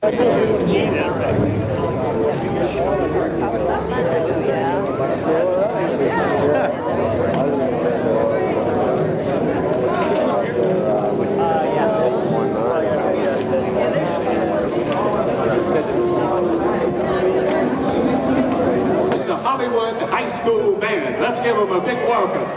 It's the Hollywood High School Band. Let's give them a big welcome.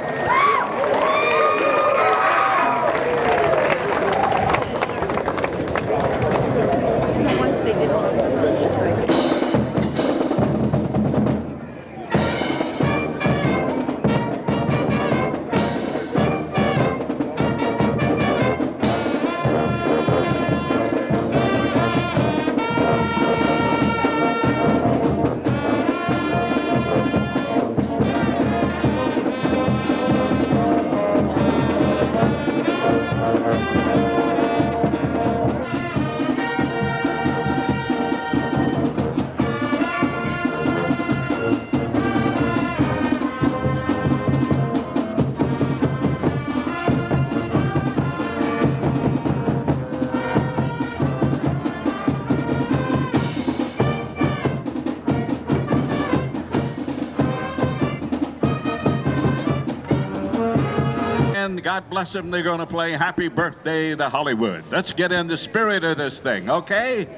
God bless them, they're going to play Happy Birthday to Hollywood. Let's get in the spirit of this thing, okay?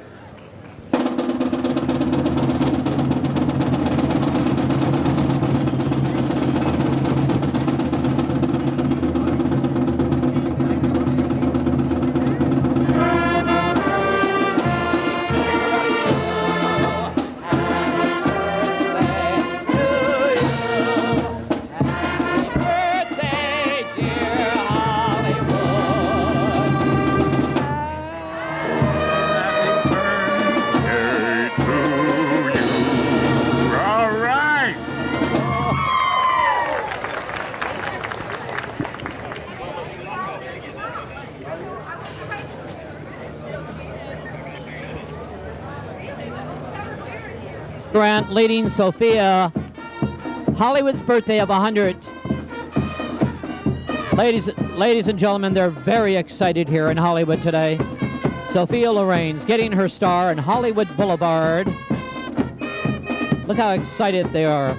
Grant leading Sophia, Hollywood's birthday of 100. Ladies and gentlemen, they're very excited here in Hollywood today. Sophia Loren's getting her star in Hollywood Boulevard. Look how excited they are.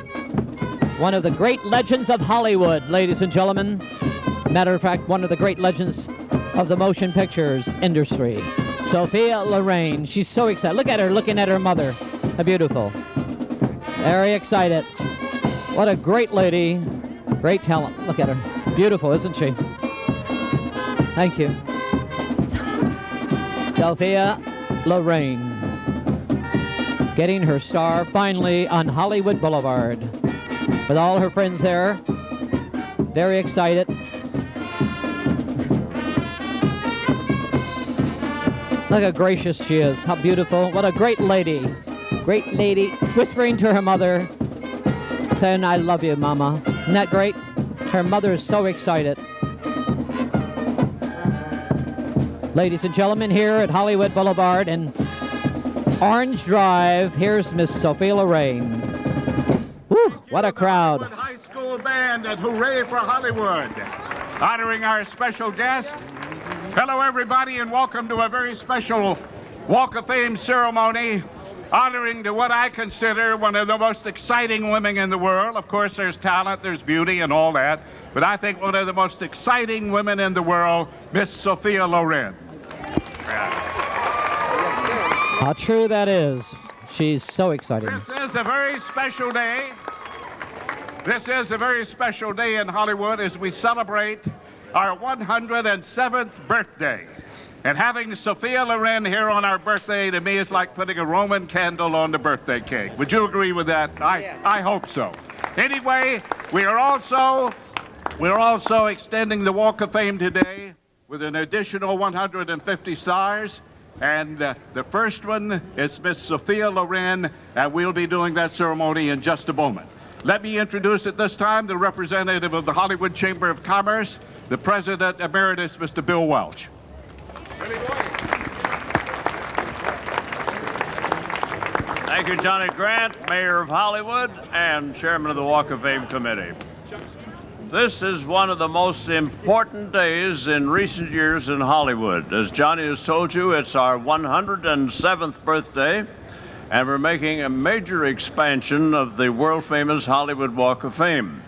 One of the great legends of Hollywood, ladies and gentlemen. Matter of fact, one of the great legends of the motion pictures industry. Sophia Loren, she's so excited. Look at her looking at her mother. How beautiful. Very excited. What a great lady. Great talent. Look at her. Beautiful, isn't she? Thank you. Sophia Loren getting her star finally on Hollywood Boulevard with all her friends there. Very excited. Look how gracious she is. How beautiful. What a great lady. Great lady, whispering to her mother, saying, I love you, Mama. Isn't that great? Her mother is so excited. Ladies and gentlemen, here at Hollywood Boulevard and Orange Drive, here's Miss Sophia Loren. Woo, what a crowd. Hollywood High School Band and hooray for Hollywood. Honoring our special guest. Hello, everybody, and welcome to a very special Walk of Fame ceremony honoring to what I consider one of the most exciting women in the world. Of course, there's talent, there's beauty, and all that. But I think one of the most exciting women in the world, Miss Sophia Loren. How true that is. She's so exciting. This is a very special day. This is a very special day in Hollywood as we celebrate our 107th birthday. And having Sophia Loren here on our birthday, to me, is like putting a Roman candle on the birthday cake. Would you agree with that? Yes. I hope so. Anyway, we're also extending the Walk of Fame today with an additional 150 stars. And the first one is Miss Sophia Loren, and we'll be doing that ceremony in just a moment. Let me introduce at this time the representative of the Hollywood Chamber of Commerce, the President Emeritus, Mr. Bill Welch. Thank you, Johnny Grant, Mayor of Hollywood and Chairman of the Walk of Fame Committee. This is one of the most important days in recent years in Hollywood. As Johnny has told you, it's our 107th birthday, and we're making a major expansion of the world-famous Hollywood Walk of Fame.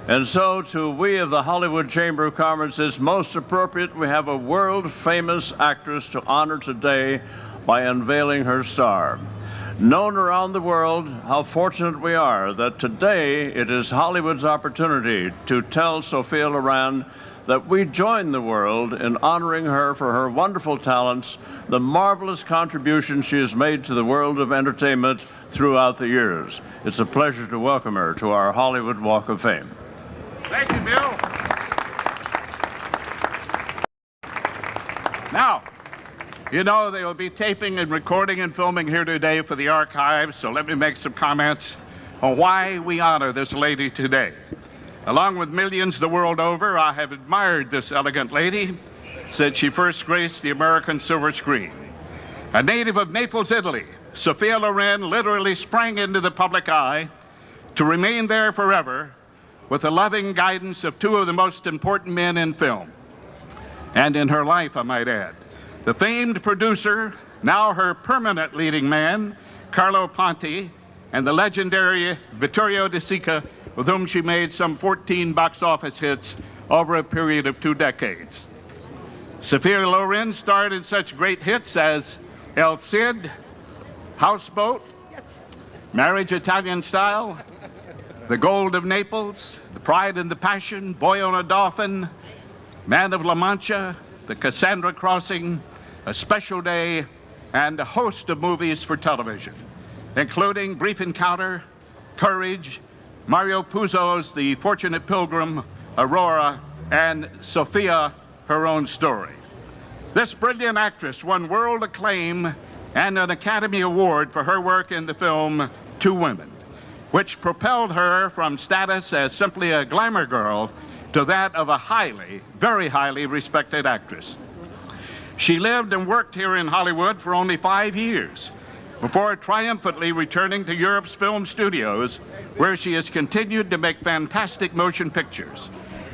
And so, to we of the Hollywood Chamber of Commerce, it's most appropriate we have a world-famous actress to honor today by unveiling her star. Known around the world how fortunate we are that today it is Hollywood's opportunity to tell Sophia Loren that we join the world in honoring her for her wonderful talents, the marvelous contribution she has made to the world of entertainment throughout the years. It's a pleasure to welcome her to our Hollywood Walk of Fame. Thank you, Bill. Now, you know, they will be taping and recording and filming here today for the archives, so let me make some comments on why we honor this lady today. Along with millions the world over, I have admired this elegant lady since she first graced the American silver screen. A native of Naples, Italy, Sophia Loren literally sprang into the public eye to remain there forever with the loving guidance of two of the most important men in film, and in her life, I might add. The famed producer, now her permanent leading man, Carlo Ponti, and the legendary Vittorio De Sica, with whom she made some 14 box office hits over a period of 2 decades. Sophia Loren starred in such great hits as El Cid, Houseboat, Marriage Italian Style, The Gold of Naples, The Pride and the Passion, Boy on a Dolphin, Man of La Mancha, The Cassandra Crossing, A Special Day, and a host of movies for television, including Brief Encounter, Courage, Mario Puzo's The Fortunate Pilgrim, Aurora, and Sophia, Her Own Story. This brilliant actress won world acclaim and an Academy Award for her work in the film Two Women, which propelled her from status as simply a glamour girl to that of a highly, very highly respected actress. She lived and worked here in Hollywood for only 5 years before triumphantly returning to Europe's film studios, where she has continued to make fantastic motion pictures.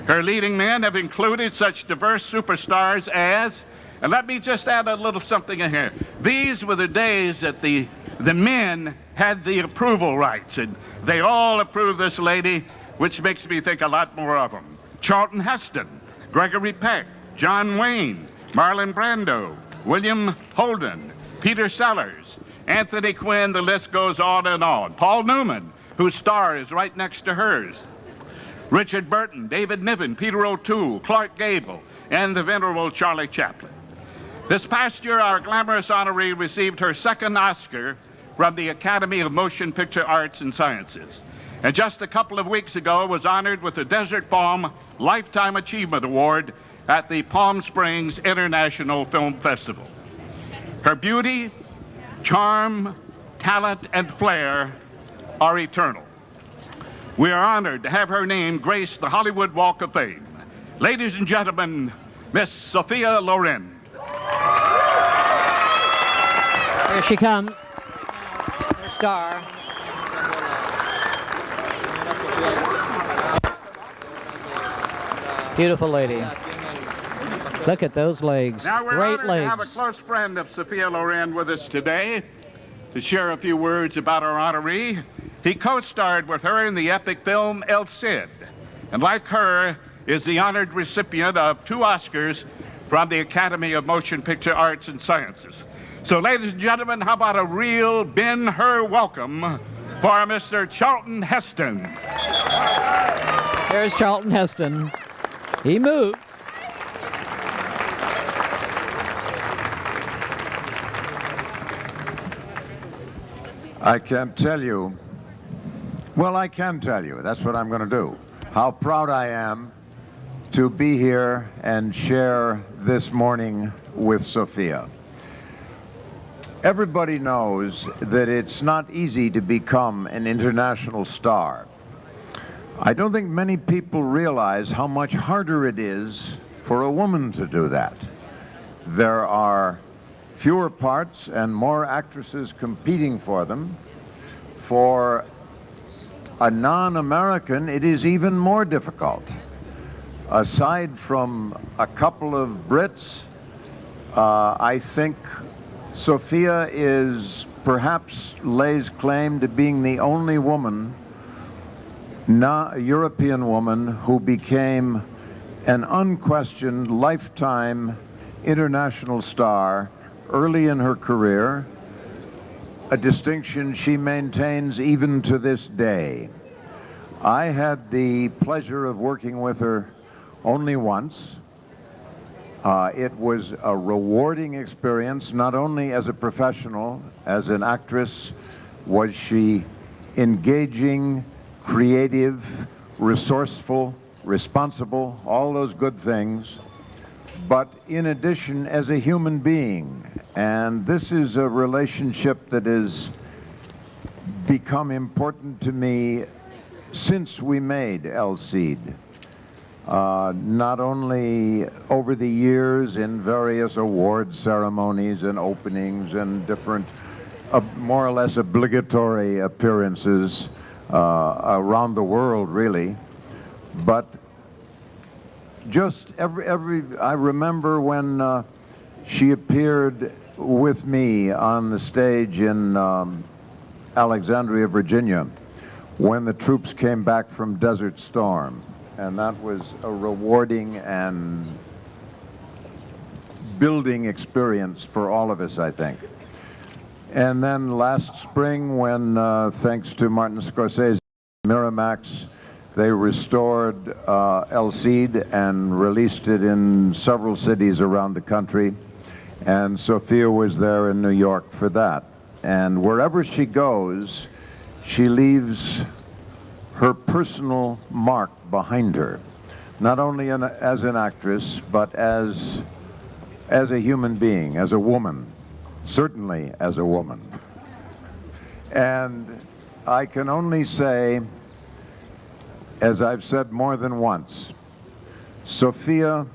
Her leading men have included such diverse superstars as, and let me just add a little something in here. These were the days that the men had the approval rights, and they all approved this lady, which makes me think a lot more of them. Charlton Heston, Gregory Peck, John Wayne, Marlon Brando, William Holden, Peter Sellers, Anthony Quinn, the list goes on and on. Paul Newman, whose star is right next to hers. Richard Burton, David Niven, Peter O'Toole, Clark Gable, and the venerable Charlie Chaplin. This past year, our glamorous honoree received her second Oscar from the Academy of Motion Picture Arts and Sciences, and just a couple of weeks ago was honored with the Desert Palm Lifetime Achievement Award at the Palm Springs International Film Festival. Her beauty, charm, talent, and flair are eternal. We are honored to have her name grace the Hollywood Walk of Fame. Ladies and gentlemen, Miss Sophia Loren. Here she comes, her star. Beautiful lady. Look at those legs. Now we're Great honored legs. to have a close friend of Sophia Loren with us today to share a few words about our honoree. He co-starred with her in the epic film El Cid, and like her, is the honored recipient of 2 Oscars from the Academy of Motion Picture Arts and Sciences. So, ladies and gentlemen, how about a real Ben-Hur welcome for Mr. Charlton Heston. There's Charlton Heston. He moved. I can't tell you. Well, I can tell you. That's what I'm going to do. How proud I am to be here and share this morning with Sophia. Everybody knows that it's not easy to become an international star. I don't think many people realize how much harder it is for a woman to do that. There are fewer parts and more actresses competing for them. For a non-American, it is even more difficult. Aside from a couple of Brits, I think Sophia perhaps lays claim to being the only woman, European woman, who became an unquestioned lifetime international star early in her career, a distinction she maintains even to this day. I had the pleasure of working with her only once. It was a rewarding experience, not only as a professional, as an actress, was she engaging, creative, resourceful, responsible, all those good things, but in addition as a human being. And this is a relationship that has become important to me since we made El Cid. Not only over the years in various award ceremonies and openings and different more or less obligatory appearances around the world, really. But just I remember when she appeared with me on the stage in Alexandria, Virginia, when the troops came back from Desert Storm. And that was a rewarding and building experience for all of us, I think. And then last spring, when, thanks to Martin Scorsese, Miramax, they restored El Cid and released it in several cities around the country. And Sophia was there in New York for that. And wherever she goes, she leaves her personal mark behind her, not only as an actress, but as a human being, as a woman, certainly as a woman. And I can only say, as I've said more than once, Sophia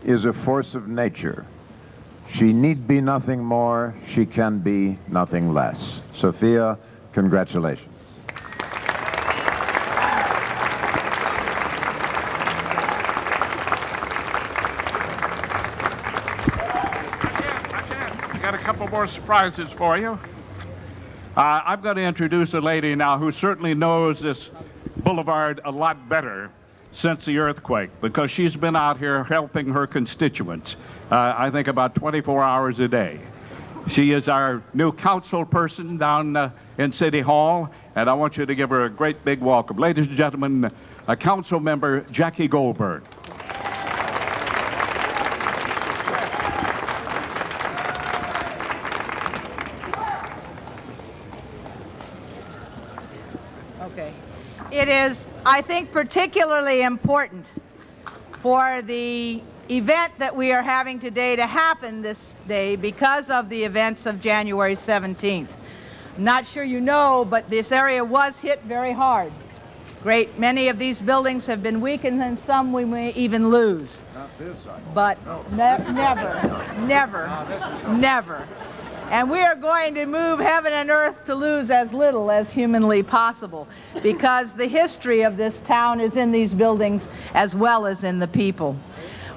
is a force of nature. She need be nothing more, she can be nothing less. Sophia, congratulations. More surprises for you. I'm going to introduce a lady now who certainly knows this boulevard a lot better since the earthquake, because she's been out here helping her constituents, I think about 24 hours a day. She is our new council person down in City Hall, and I want you to give her a great big welcome. Ladies and gentlemen, Council Member Jackie Goldberg. It is, I think, particularly important for the event that we are having today to happen this day because of the events of January 17th. I'm not sure you know, but this area was hit very hard. Many of these buildings have been weakened, and some we may even lose. Not this side. But never. And we are going to move heaven and earth to lose as little as humanly possible, because the history of this town is in these buildings as well as in the people.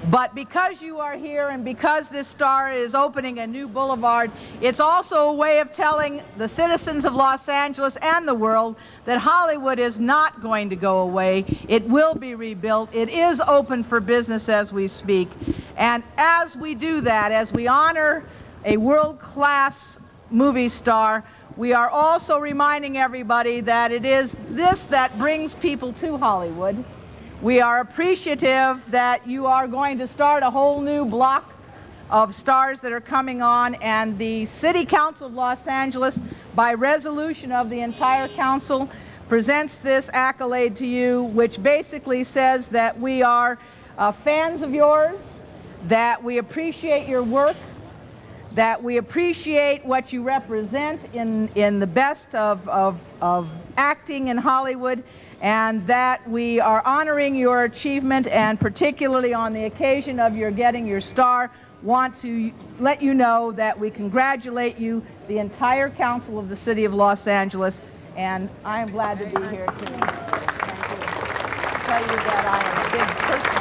But because you are here and because this star is opening a new boulevard, it's also a way of telling the citizens of Los Angeles and the world that Hollywood is not going to go away. It will be rebuilt. It is open for business as we speak. And as we do that, as we honor a world-class movie star, we are also reminding everybody that it is this that brings people to Hollywood. We are appreciative that you are going to start a whole new block of stars that are coming on, and the City Council of Los Angeles, by resolution of the entire council, presents this accolade to you, which basically says that we are fans of yours, that we appreciate your work, that we appreciate what you represent in the best of acting in Hollywood, and that we are honoring your achievement, and particularly on the occasion of your getting your star, want to let you know that we congratulate you, the entire council of the City of Los Angeles, And I am glad to be here too. Thank you. I'll tell you that I am a big person.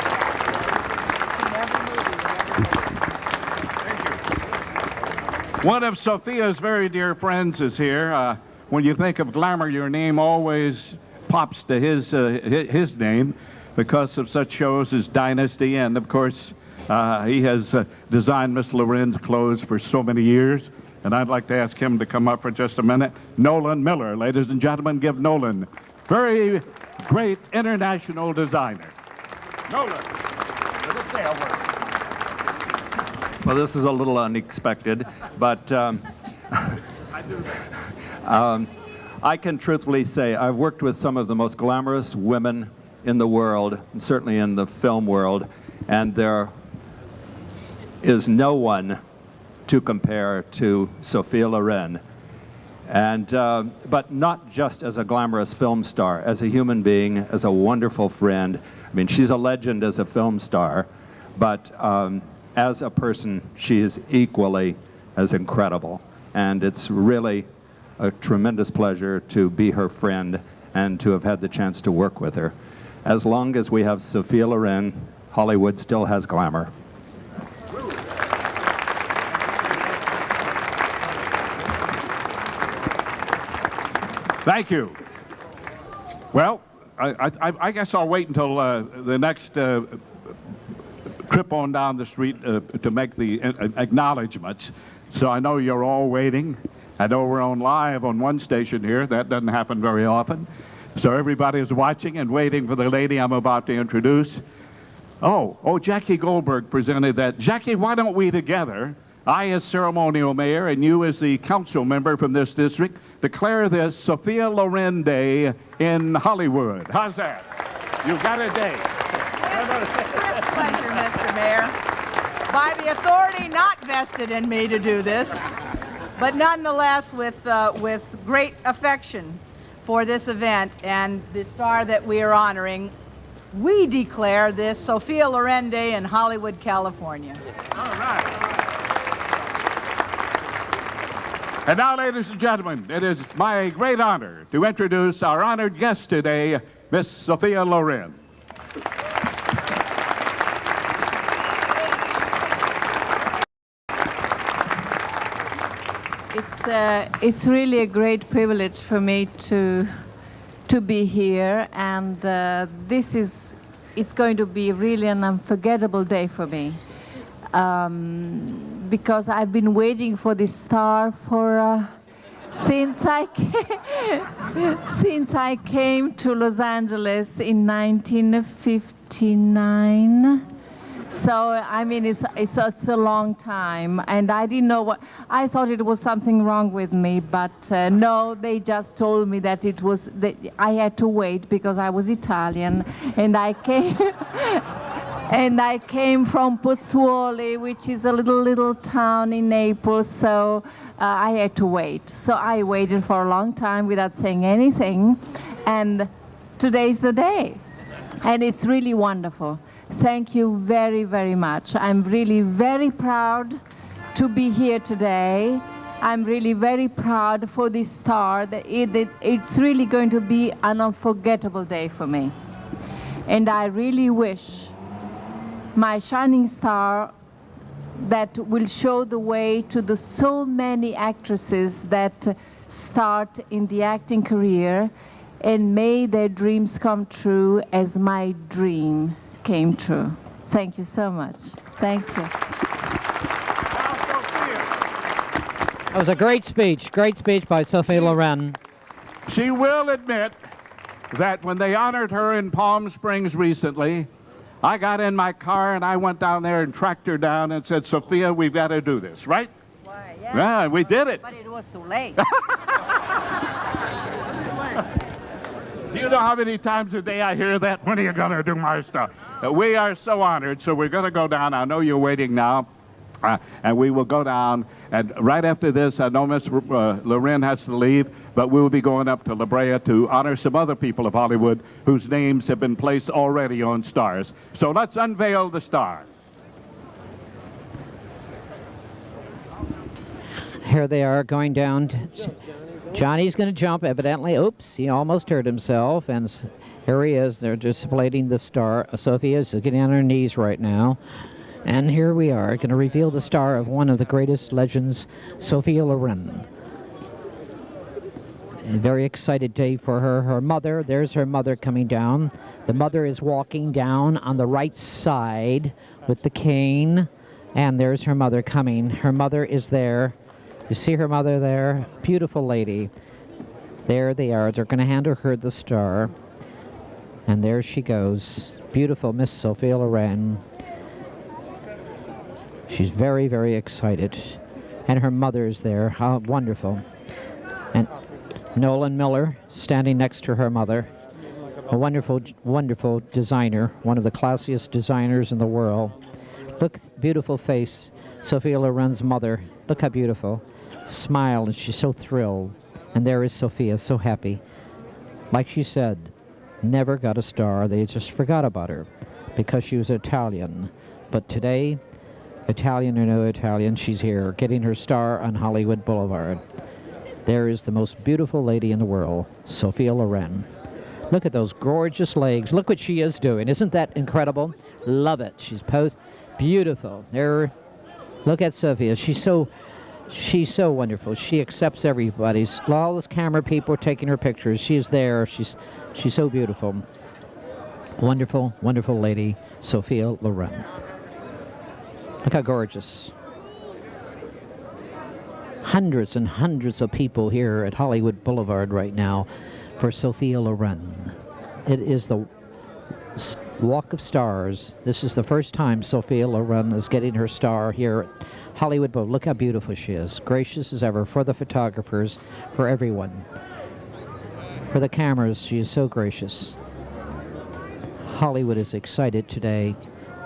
One of Sophia's very dear friends is here. When you think of glamour, your name always pops to his name because of such shows as Dynasty, and of course he has designed Miss Loren's clothes for so many years, and I'd like to ask him to come up for just a minute. Nolan Miller, ladies and gentlemen, give Nolan, very great international designer. Nolan, let us say a word. Well, this is a little unexpected, but I can truthfully say I've worked with some of the most glamorous women in the world, and certainly in the film world, and there is no one to compare to Sophia Loren. And, but not just as a glamorous film star, as a human being, as a wonderful friend. I mean, she's a legend as a film star, but as a person, she is equally as incredible. And it's really a tremendous pleasure to be her friend and to have had the chance to work with her. As long as we have Sophia Loren, Hollywood still has glamour. Thank you. Well, I guess I'll wait until the next trip on down the street to make the acknowledgments. So I know you're all waiting. I know we're on live on one station here. That doesn't happen very often. So everybody is watching and waiting for the lady I'm about to introduce. Oh, Jackie Goldberg presented that. Jackie, why don't we together, I as ceremonial mayor and you as the council member from this district, declare this Sophia Loren Day in Hollywood. How's that? You've got a day. With pleasure, Mr. Mayor. By the authority not vested in me to do this, but nonetheless with great affection for this event and the star that we are honoring, we declare this Sophia Loren Day in Hollywood, California. All right. And now, ladies and gentlemen, it is my great honor to introduce our honored guest today, Miss Sophia Loren. It's really a great privilege for me to be here, and it's going to be really an unforgettable day for me. Because I've been waiting for this star for since I came to Los Angeles in 1959. So I mean, it's a long time, and I didn't know what. I thought it was something wrong with me, but no, they just told me that it was that I had to wait because I was Italian, and I came. And I came from Pozzuoli, which is a little town in Naples, so I had to wait. So I waited for a long time without saying anything, and today's the day. And it's really wonderful. Thank you very, very much. I'm really very proud to be here today. I'm really very proud for this star. It's really going to be an unforgettable day for me. And I really wish my shining star that will show the way to the so many actresses that start in the acting career, and may their dreams come true as my dream came true. Thank you so much. Thank you. That was a great speech by Sophia Loren. She will admit that when they honored her in Palm Springs recently, I got in my car and I went down there and tracked her down and said, Sophia, we've got to do this, right? Why, Yeah, we did it. But it was too late. Do you know how many times a day I hear that? When are you going to do my stuff? We are so honored, so we're going to go down. I know you're waiting now. And we will go down, and right after this, I know Miss Loren has to leave, but we will be going up to La Brea to honor some other people of Hollywood whose names have been placed already on stars. So let's unveil the star. Here they are going down. Johnny's going to jump, evidently. Oops, he almost hurt himself. And here he is. They're displaying the star. Sophia's getting on her knees right now. And here we are, going to reveal the star of one of the greatest legends, Sophia Loren. A very excited day for her. Her mother, there's her mother coming down. The mother is walking down on the right side with the cane. And there's her mother coming. Her mother is there. You see her mother there? Beautiful lady. There they are. They're going to hand her the star. And there she goes. Beautiful Miss Sophia Loren. She's very, very excited. And her mother's there. How wonderful. And Nolan Miller standing next to her mother. A wonderful, wonderful designer. One of the classiest designers in the world. Look, beautiful face. Sophia Loren's mother. Look how beautiful. Smile, and she's so thrilled. And there is Sophia, so happy. Like she said, never got a star. They just forgot about her because she was Italian. But today, Italian or no Italian, she's here, getting her star on Hollywood Boulevard. There is the most beautiful lady in the world, Sophia Loren. Look at those gorgeous legs. Look what she is doing. Isn't that incredible? Love it. She's beautiful. There. Look at Sophia. She's so wonderful. She accepts everybody. All those camera people are taking her pictures. She's there. She's so beautiful. Wonderful, wonderful lady, Sophia Loren. Look how gorgeous. Hundreds and hundreds of people here at Hollywood Boulevard right now for Sophia Loren. It is the Walk of Stars. This is the first time Sophia Loren is getting her star here at Hollywood Boulevard. Look how beautiful she is. Gracious as ever for the photographers, for everyone. For the cameras, she is so gracious. Hollywood is excited today.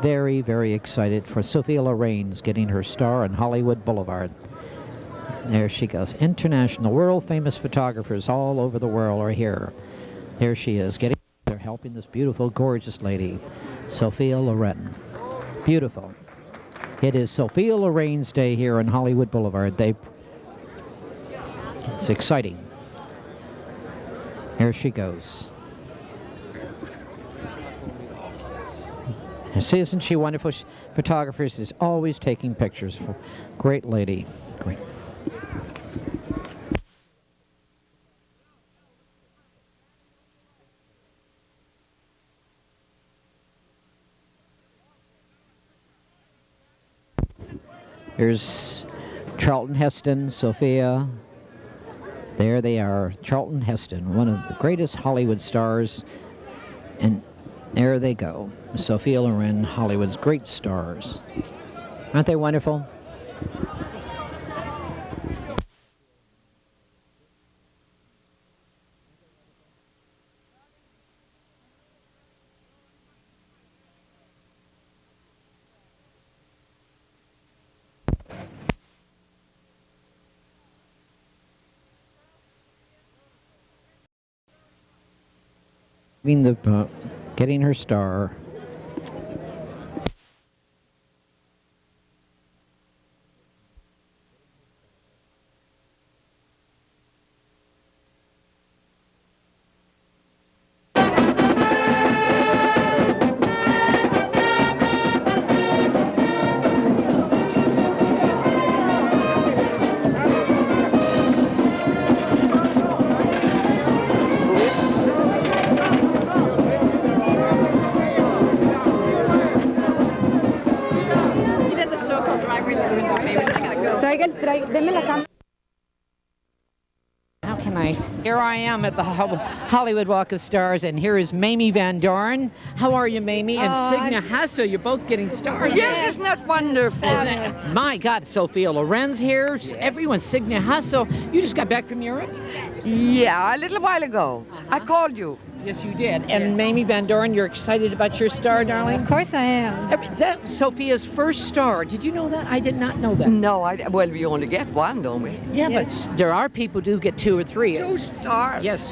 Very, very excited for Sophia Loren's getting her star on Hollywood Boulevard. There she goes. International, world-famous photographers all over the world are here. There she is, they're helping this beautiful, gorgeous lady, Sophia Loren. Beautiful. It is Sophia Loren's day here on Hollywood Boulevard. It's exciting. There she goes. See, isn't she wonderful? Photographers is always taking pictures. Great lady. Great. Here's Charlton Heston, Sophia. There they are. Charlton Heston, one of the greatest Hollywood stars. And there they go. Sophia Loren, Hollywood's great stars. Aren't they wonderful? Getting her star. How can I? Here I am at the Hollywood Walk of Stars, and here is Mamie Van Doren. How are you, Mamie? And Signa Hasso, you're both getting stars. Yes, isn't that wonderful? My God, Sophia Loren's here. Everyone's Signa Hasso. You just got back from Europe? Yeah, a little while ago. I called you. Yes, you did. And Mamie Van Doren, you're excited about your star, darling? Of course I am. That's Sophia's first star. Did you know that? I did not know that. No, well, we only get one, don't we? Yeah, yes. But there are people who do get 2 or 3. 2 stars? Yes.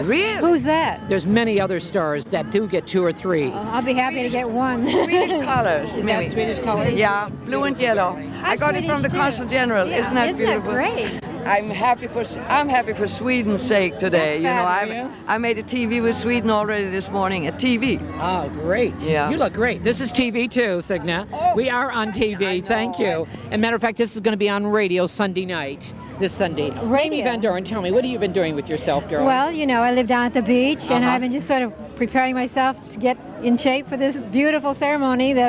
Really? Who's that? There's many other stars that do get 2 or 3. I'll be happy to get 1. Swedish colors. Is that Swedish colors? Yeah, blue and yellow. I got it from the Consul General. Yeah. Isn't that beautiful? Isn't that great? I'm happy for Sweden's sake today. That's I made a TV with Sweden already this morning. A TV. Oh, great. Yeah. You look great. This is TV too, Signa. We are on TV. Thank you. And matter of fact, this is going to be on radio Sunday night. This Sunday. Mamie Van Doren, tell me, what have you been doing with yourself, darling? Well, I live down at the beach, and I've been just sort of preparing myself to get in shape for this beautiful ceremony that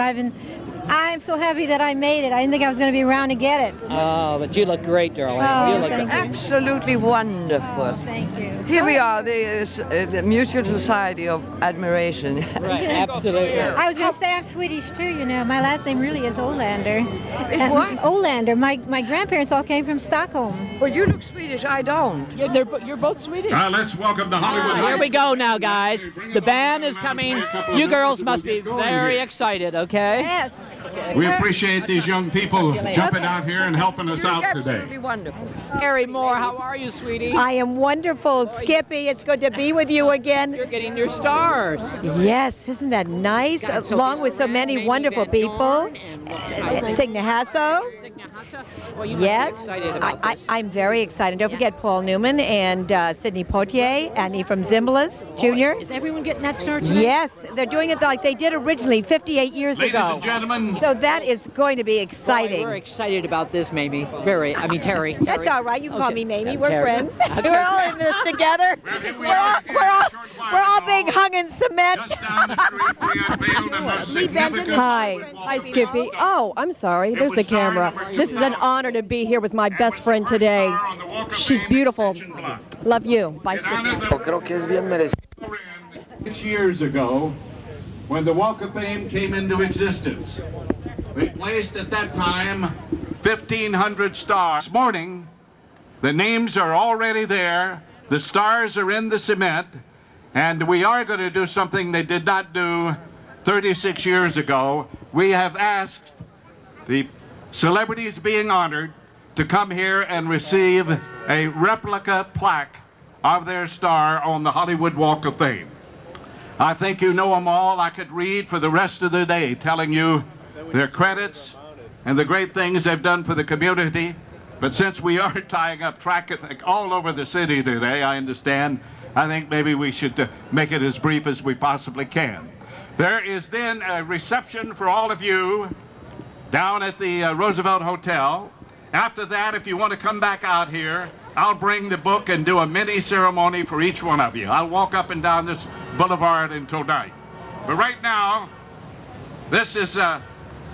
I'm so happy that I made it. I didn't think I was going to be around to get it. Oh, but you look great, darling. Oh, you look thank you. Absolutely wonderful. Oh, thank you. Here we are, the Mutual Society of Admiration. Right, absolutely. I was going to say I'm Swedish too, My last name really is Olander. Is what? Olander. My grandparents all came from Stockholm. Well, you look Swedish. I don't. Yeah, you're both Swedish. Let's welcome the Hollywood. Here we go now, guys. The band is coming. You girls must be very excited, okay? Yes. We appreciate these young people jumping out here and helping us out today. Absolutely wonderful. Carey Moore, how are you, sweetie? I am wonderful, Skippy. It's good to be with you again. You're getting your stars. Yes, isn't that nice? Along with so many wonderful people. Signa Hasso. Well, you Yes, must be excited about this. I'm very excited. Don't forget Paul Newman and Sidney Poitier, Annie from Zimbalist Jr. Is everyone getting that star tonight? Yes, they're doing it like they did originally 58 years Ladies ago. and gentlemen, So that is going to be exciting. Boy, we're excited about this, Mamie. Terry. That's all right. You can call me Mamie. We're Terry. friends. We're all in this together. We're all being hung in cement. just down the street, we unveiled a most significant. Hi, Skippy. Oh, I'm sorry. There's the camera. This is an honor to be here with my best friend today. She's beautiful. Love you. Bye, Skippy. 6 years ago, when the Walk of Fame came into existence, we placed at that time 1,500 stars. This morning, the names are already there, the stars are in the cement, and we are going to do something they did not do 36 years ago. We have asked the celebrities being honored to come here and receive a replica plaque of their star on the Hollywood Walk of Fame. I think you know them all. I could read for the rest of the day telling you their credits and the great things they've done for the community. But since we are tying up traffic all over the city today, I understand, I think maybe we should make it as brief as we possibly can. There is then a reception for all of you down at the Roosevelt Hotel. After that, if you want to come back out here, I'll bring the book and do a mini ceremony for each one of you. I'll walk up and down this boulevard until night. But right now, this is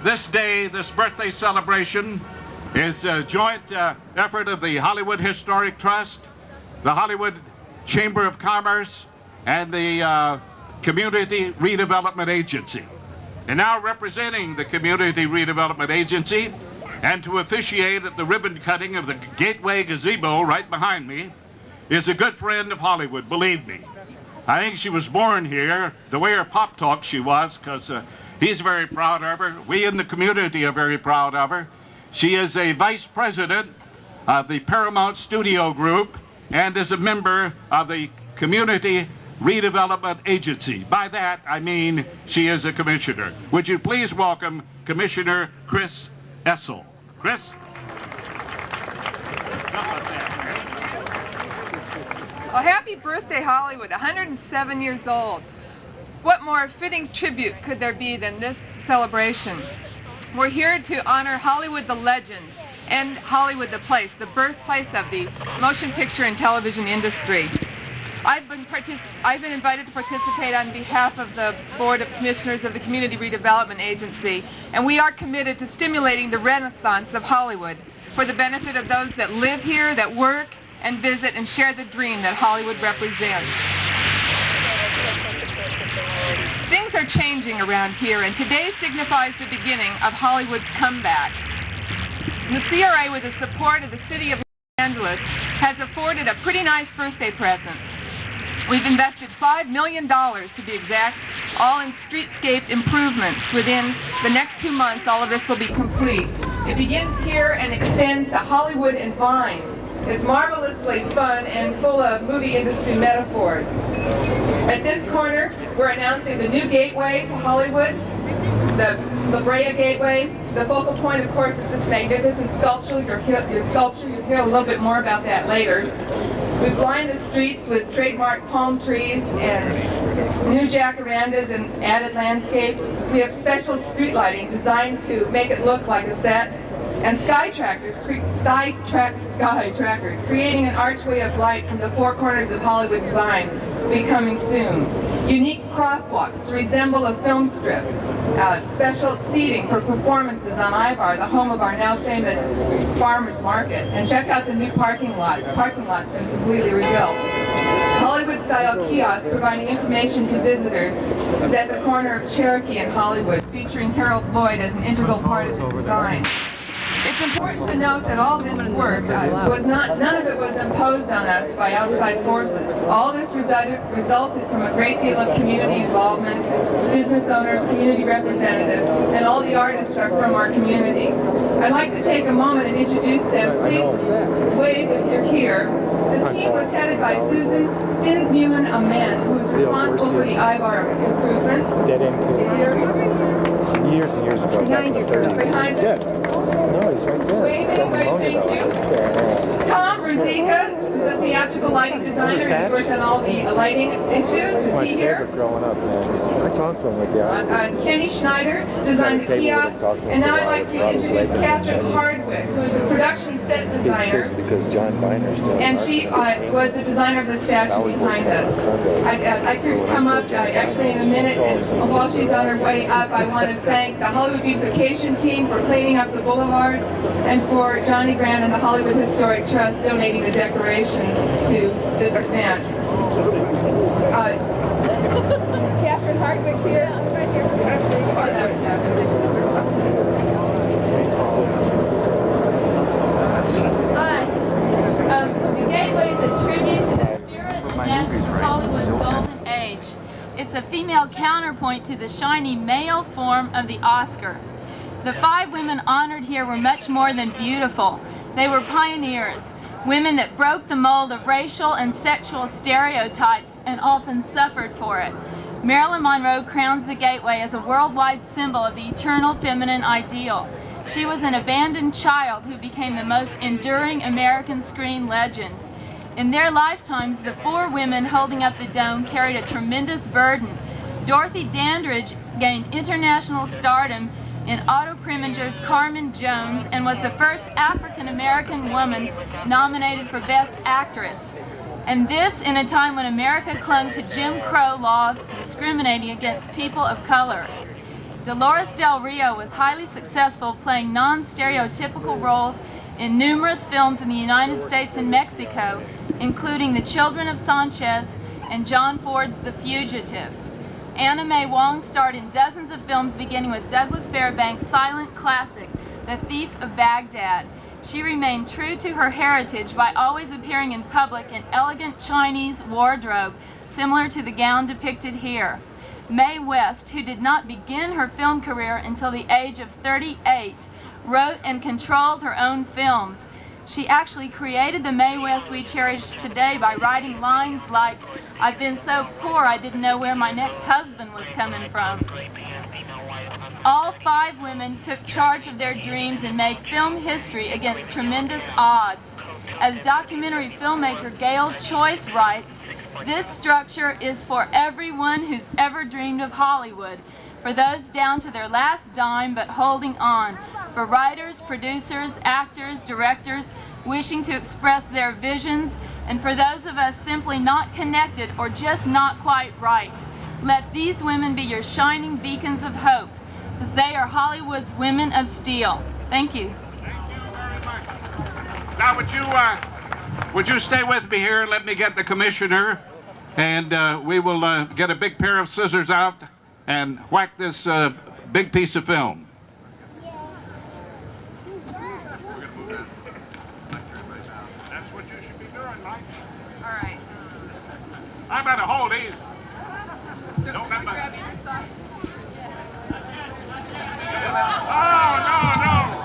this day, this birthday celebration is a joint effort of the Hollywood Historic Trust, the Hollywood Chamber of Commerce, and the Community Redevelopment Agency. And now representing the Community Redevelopment Agency and to officiate at the ribbon cutting of the Gateway Gazebo right behind me is a good friend of Hollywood, believe me. I think she was born here, the way her pop talks she was, because he's very proud of her. We in the community are very proud of her. She is a vice president of the Paramount Studio Group and is a member of the Community Redevelopment Agency. By that, I mean she is a commissioner. Would you please welcome Commissioner Chris Essel. Chris? Well, happy birthday, Hollywood, 107 years old. What more fitting tribute could there be than this celebration? We're here to honor Hollywood the legend and Hollywood the place, the birthplace of the motion picture and television industry. I've been invited to participate on behalf of the Board of Commissioners of the Community Redevelopment Agency, and we are committed to stimulating the renaissance of Hollywood for the benefit of those that live here, that work, and visit and share the dream that Hollywood represents. Things are changing around here, and today signifies the beginning of Hollywood's comeback. The CRA, with the support of the City of Los Angeles, has afforded a pretty nice birthday present. We've invested $5 million, to be exact, all in streetscape improvements. Within the next 2 months, all of this will be complete. It begins here and extends to Hollywood and Vine. It's marvelously fun and full of movie industry metaphors. At this corner, we're announcing the new gateway to Hollywood, the La Brea Gateway. The focal point, of course, is this magnificent sculpture. You'll hear a little bit more about that later. We've lined the streets with trademark palm trees and new jacarandas and added landscape. We have special street lighting designed to make it look like a set. And sky trackers, creating an archway of light from the four corners of Hollywood Divine, will be coming soon. Unique crosswalks to resemble a film strip. Special seating for performances on Ivar, the home of our now famous farmers market. And check out the new parking lot. The parking lot's been completely rebuilt. Hollywood-style kiosks providing information to visitors is at the corner of Cherokee and Hollywood, featuring Harold Lloyd as an integral part of the design. It's important to note that all this work none of it was imposed on us by outside forces. All this resulted from a great deal of community involvement, business owners, community representatives, and all the artists are from our community. I'd like to take a moment and introduce them. Please wave if you're here. The team was headed by Susan Stinsmulen-Ament, who is responsible for the Ivar improvements. She's here. Years and years ago. Behind you, girl. Behind you. No, he's right there. Wait, thank you. Tom Ruzicka is a theatrical lighting designer. He's worked on all the lighting issues. Is he here? Growing up, man. I talked to him with you. Kenny Schneider designed the kiosk. And now I'd like to introduce Catherine Hardwick, who is a production set designer. It's because John Biner's doing And she was the designer of the statue behind us. I'd like her to come up actually in a minute, and while she's on her way up, I want to thank the Hollywood Beautification team for cleaning up the boulevard, and for Johnny Grant and the Hollywood Historic Trust donating the decorations to this event. Is Catherine Hardwick here? Hi. The Gateway is a tribute to the spirit and magic of Hollywood's golden age. It's a female counterpoint to the shiny male form of the Oscar. The 5 women honored here were much more than beautiful. They were pioneers, women that broke the mold of racial and sexual stereotypes and often suffered for it. Marilyn Monroe crowns the Gateway as a worldwide symbol of the eternal feminine ideal. She was an abandoned child who became the most enduring American screen legend. In their lifetimes, the 4 women holding up the dome carried a tremendous burden. Dorothy Dandridge gained international stardom in Otto Preminger's Carmen Jones and was the first African-American woman nominated for Best Actress. And this in a time when America clung to Jim Crow laws discriminating against people of color. Dolores Del Rio was highly successful playing non-stereotypical roles in numerous films in the United States and Mexico, including The Children of Sanchez and John Ford's The Fugitive. Anna Mae Wong starred in dozens of films beginning with Douglas Fairbanks' silent classic, The Thief of Baghdad. She remained true to her heritage by always appearing in public in elegant Chinese wardrobe, similar to the gown depicted here. Mae West, who did not begin her film career until the age of 38, wrote and controlled her own films. She actually created the Mae West we cherish today by writing lines like, "I've been so poor I didn't know where my next husband was coming from." All 5 women took charge of their dreams and made film history against tremendous odds. As documentary filmmaker Gail Choice writes, "This structure is for everyone who's ever dreamed of Hollywood, for those down to their last dime but holding on, for writers, producers, actors, directors wishing to express their visions, and for those of us simply not connected or just not quite right. Let these women be your shining beacons of hope, because they are Hollywood's women of steel." Thank you. Now, would you stay with me here? Let me get the commissioner, and we will get a big pair of scissors out and whack this big piece of film. That's what you should be doing, Mike. All right. I'm going to hold these. So Don't can we grab either side? Oh, no.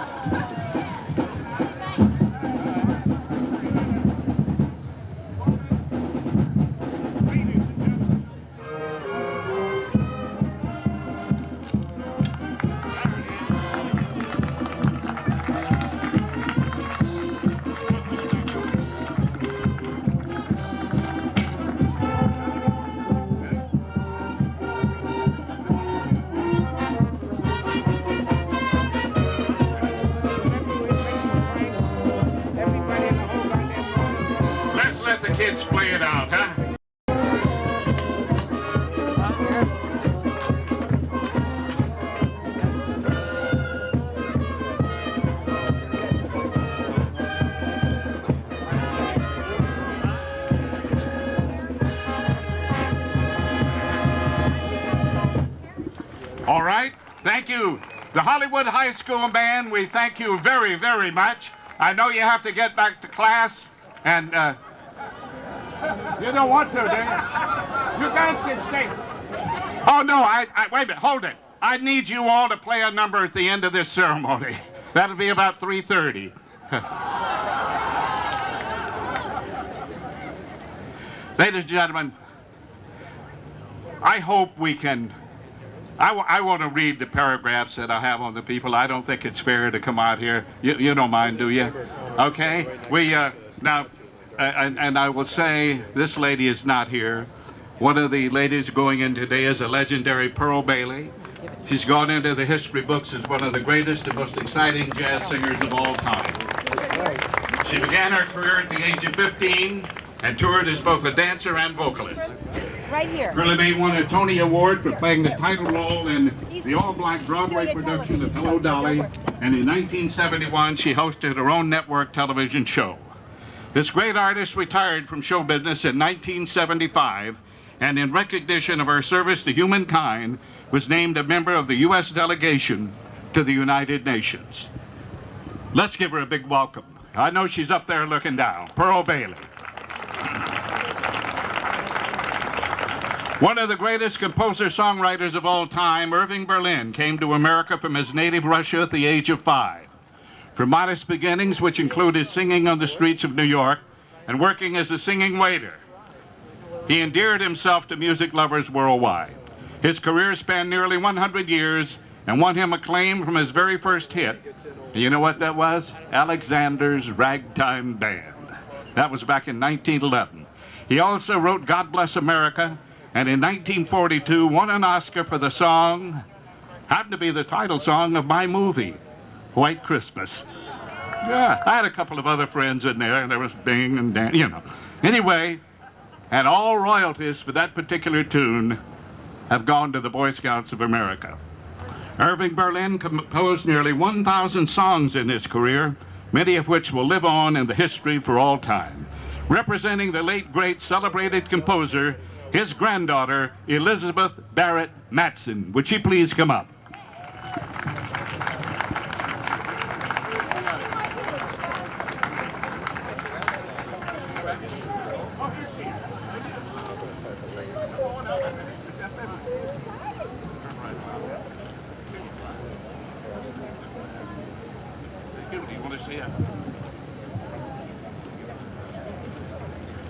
Let's play it out, huh? All right, thank you. The Hollywood High School Band, we thank you very, very much. I know you have to get back to class, and you don't want to, do you? You guys can stay. Oh, no, wait a minute, hold it. I need you all to play a number at the end of this ceremony. That'll be about 3:30. Ladies and gentlemen, I hope we can... I want to read the paragraphs that I have on the people. I don't think it's fair to come out here. You don't mind, do you? Okay. We now, and I will say this lady is not here. One of the ladies going in today is a legendary Pearl Bailey. She's gone into the history books as one of the greatest and most exciting jazz singers of all time. She began her career at the age of 15 and toured as both a dancer and vocalist. Right here. Curly May won a Tony Award for playing the title role in the all-black Broadway production of Hello, Dolly, and in 1971 she hosted her own network television show. This great artist retired from show business in 1975, and in recognition of her service to humankind, was named a member of the U.S. delegation to the United Nations. Let's give her a big welcome. I know she's up there looking down. Pearl Bailey. One of the greatest composer-songwriters of all time, Irving Berlin, came to America from his native Russia at the age of 5. From modest beginnings, which included singing on the streets of New York and working as a singing waiter, he endeared himself to music lovers worldwide. His career spanned nearly 100 years and won him acclaim from his very first hit. You know what that was? Alexander's Ragtime Band. That was back in 1911. He also wrote God Bless America, and in 1942 won an Oscar for the song, happened to be the title song of my movie, White Christmas. Yeah, I had a couple of other friends in there, and there was Bing and Dan, you know. Anyway, and all royalties for that particular tune have gone to the Boy Scouts of America. Irving Berlin composed nearly 1,000 songs in his career, many of which will live on in the history for all time. Representing the late, great, celebrated composer, his granddaughter, Elizabeth Barrett Matson. Would she please come up?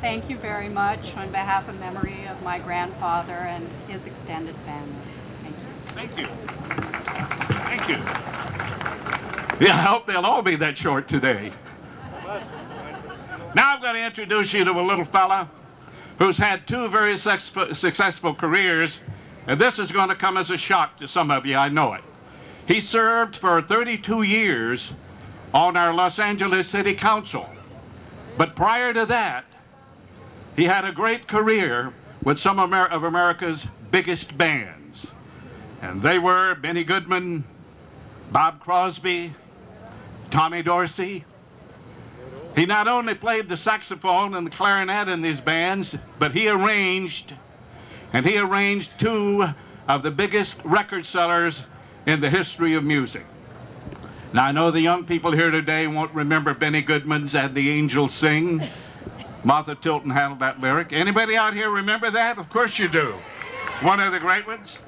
Thank you very much on behalf of memory of my grandfather and his extended family. Thank you. Thank you. Thank you. Yeah, I hope they'll all be that short today. Now I'm going to introduce you to a little fella who's had two very successful careers, and this is going to come as a shock to some of you, I know it. He served for 32 years on our Los Angeles City Council, but prior to that, he had a great career with some of America's biggest bands. And they were Benny Goodman, Bob Crosby, Tommy Dorsey. He not only played the saxophone and the clarinet in these bands, but he arranged two of the biggest record sellers in the history of music. Now I know the young people here today won't remember Benny Goodman's And the Angels Sing. Martha Tilton handled that lyric. Anybody out here remember that? Of course you do. One of the great ones.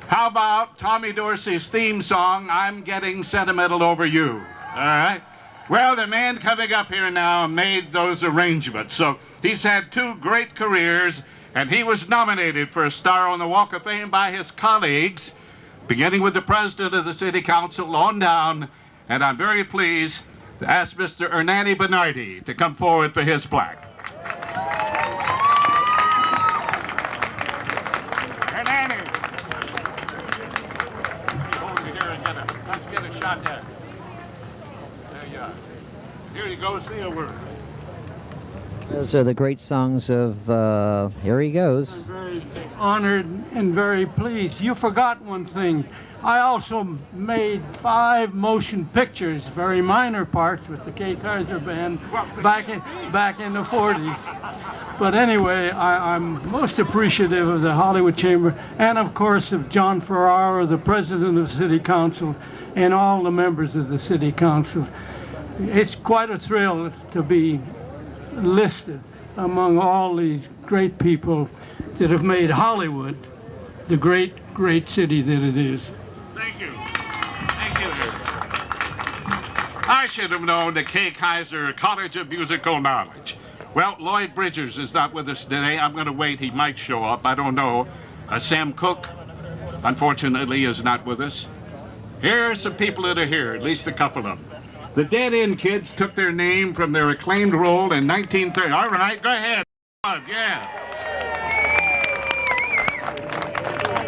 How about Tommy Dorsey's theme song, I'm Getting Sentimental Over You? All right? Well, the man coming up here now made those arrangements. So he's had two great careers, and he was nominated for a star on the Walk of Fame by his colleagues, beginning with the president of the city council on down, and I'm very pleased to ask Mr. Hernani Bernardi to come forward for his plaque. Hernani! Hold it here and let's get a shot at it. There you are. Here you go, say a word. Those are the great songs of, here he goes. Very honored and very pleased. You forgot one thing. I also made 5 motion pictures, very minor parts with the Kay Kaiser Band back in the 40s. But anyway, I'm most appreciative of the Hollywood Chamber and of course of John Ferrara, the President of City Council, and all the members of the City Council. It's quite a thrill to be listed among all these great people that have made Hollywood the great, great city that it is. Thank you. Thank you. I should have known the Kay Kaiser College of Musical Knowledge. Well, Lloyd Bridgers is not with us today. I'm going to wait. He might show up. I don't know. Sam Cooke, unfortunately, is not with us. Here are some people that are here, at least a couple of them. The Dead End Kids took their name from their acclaimed role in 1930. All right, go ahead. Yeah.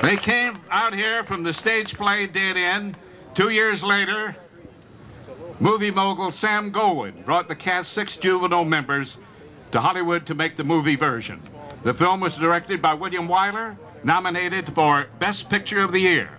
They came out here from the stage play Dead End. 2 years later, movie mogul Sam Goldwyn brought the cast 6 juvenile members to Hollywood to make the movie version. The film was directed by William Wyler, nominated for Best Picture of the Year.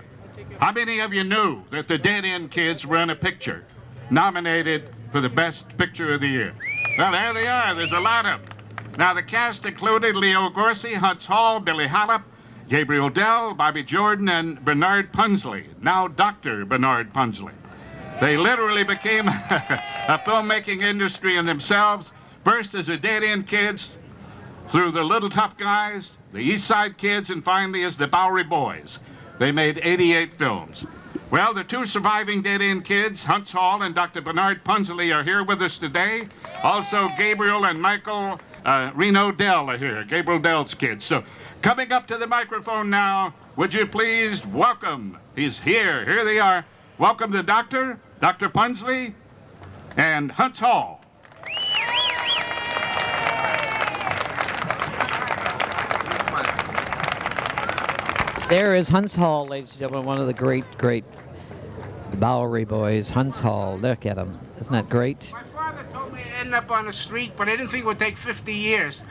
How many of you knew that the Dead End Kids were in a picture nominated for the Best Picture of the Year? Well, there they are. There's a lot of them. Now, the cast included Leo Gorcey, Huntz Hall, Billy Hallop, Gabriel Dell, Bobby Jordan, and Bernard Punsley, now Dr. Bernard Punsley. They literally became a filmmaking industry in themselves, first as the Dead End Kids, through the Little Tough Guys, the East Side Kids, and finally as the Bowery Boys. They made 88 films. Well, the 2 surviving Dead End Kids, Huntz Hall and Dr. Bernard Punsley, are here with us today. Also, Gabriel and Michael Reno Dell are here, Gabriel Dell's kids. So, coming up to the microphone now, would you please welcome, he's here, here they are. Welcome the Dr. Punsley and Huntz Hall. There is Huntz Hall, ladies and gentlemen, one of the great, great Bowery Boys. Huntz Hall, look at him. Isn't that great? My father told me I'd end up on the street, but I didn't think it would take 50 years.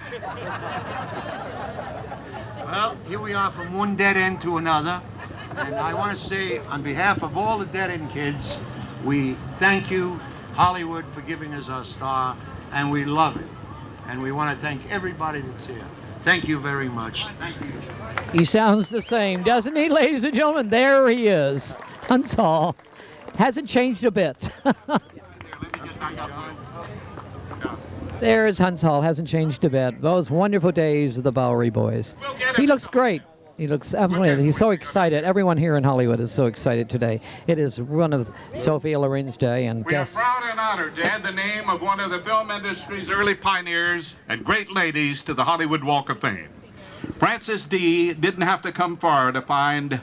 Well, here we are from one dead end to another. And I want to say, on behalf of all the Dead End Kids, we thank you, Hollywood, for giving us our star, and we love it. And we want to thank everybody that's here. Thank you very much. Thank you. He sounds the same, doesn't he, ladies and gentlemen? There he is. Huntz Hall. Hasn't changed a bit. There's Huntz Hall. Hasn't changed a bit. Those wonderful days of the Bowery Boys. He looks great. He looks absolutely, he's so excited. Everyone here in Hollywood is so excited today. It is one of Sophia Loren's day, and we are proud and honored to add the name of one of the film industry's early pioneers and great ladies to the Hollywood Walk of Fame. Frances D. didn't have to come far to find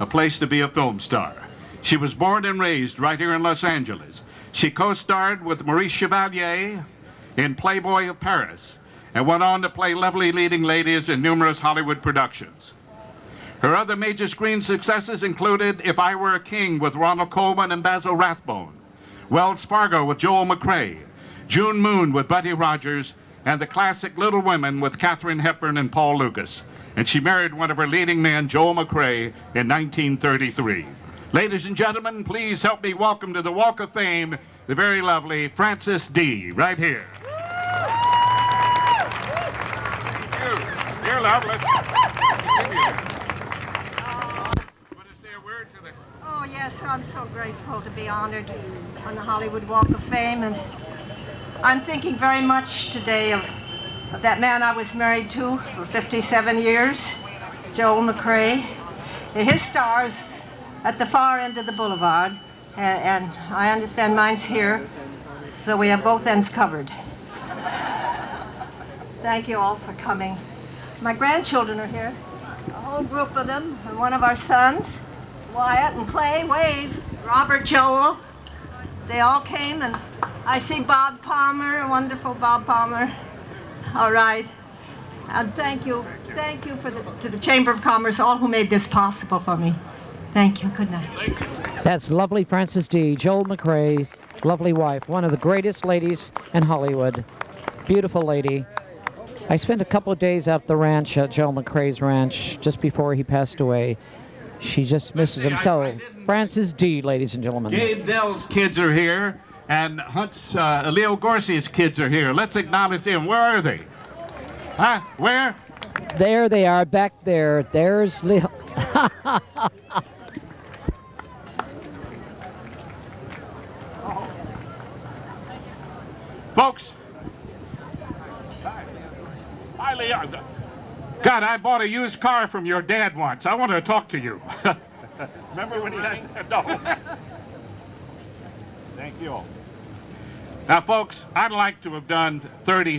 a place to be a film star. She was born and raised right here in Los Angeles. She co-starred with Maurice Chevalier in Playboy of Paris and went on to play lovely leading ladies in numerous Hollywood productions. Her other major screen successes included If I Were a King with Ronald Colman and Basil Rathbone, Wells Fargo with Joel McRae, June Moon with Buddy Rogers, and the classic Little Women with Katharine Hepburn and Paul Lucas. And she married one of her leading men, Joel McRae, in 1933. Ladies and gentlemen, please help me welcome to the Walk of Fame the very lovely Frances D. right here. Thank you. Dear love, let's continue. Oh yes, I'm so grateful to be honored on the Hollywood Walk of Fame, and I'm thinking very much today of that man I was married to for 57 years, Joel McRae. His star's at the far end of the boulevard, and I understand mine's here, so we have both ends covered. Thank you all for coming. My grandchildren are here, a whole group of them, and one of our sons, Wyatt and Clay, wave, Robert, Joel. They all came, and I see Bob Palmer, wonderful Bob Palmer. All right. And thank you to the Chamber of Commerce, all who made this possible for me. Thank you. Good night. That's lovely Frances D., Joel McRae's lovely wife, one of the greatest ladies in Hollywood. Beautiful lady. I spent a couple of days at the ranch, at Joe McRae's ranch, just before he passed away. She just misses him. So, Francis D., ladies and gentlemen. Gabe Dell's kids are here, and Hunt's, Leo Gorsey's kids are here. Let's acknowledge them. Where are they? Huh? Where? There they are, back there. There's Leo. Folks. Hi, Leo. God, I bought a used car from your dad once. I want to talk to you. Remember when he had... No. Thank you. Now, folks, I'd like to have done 30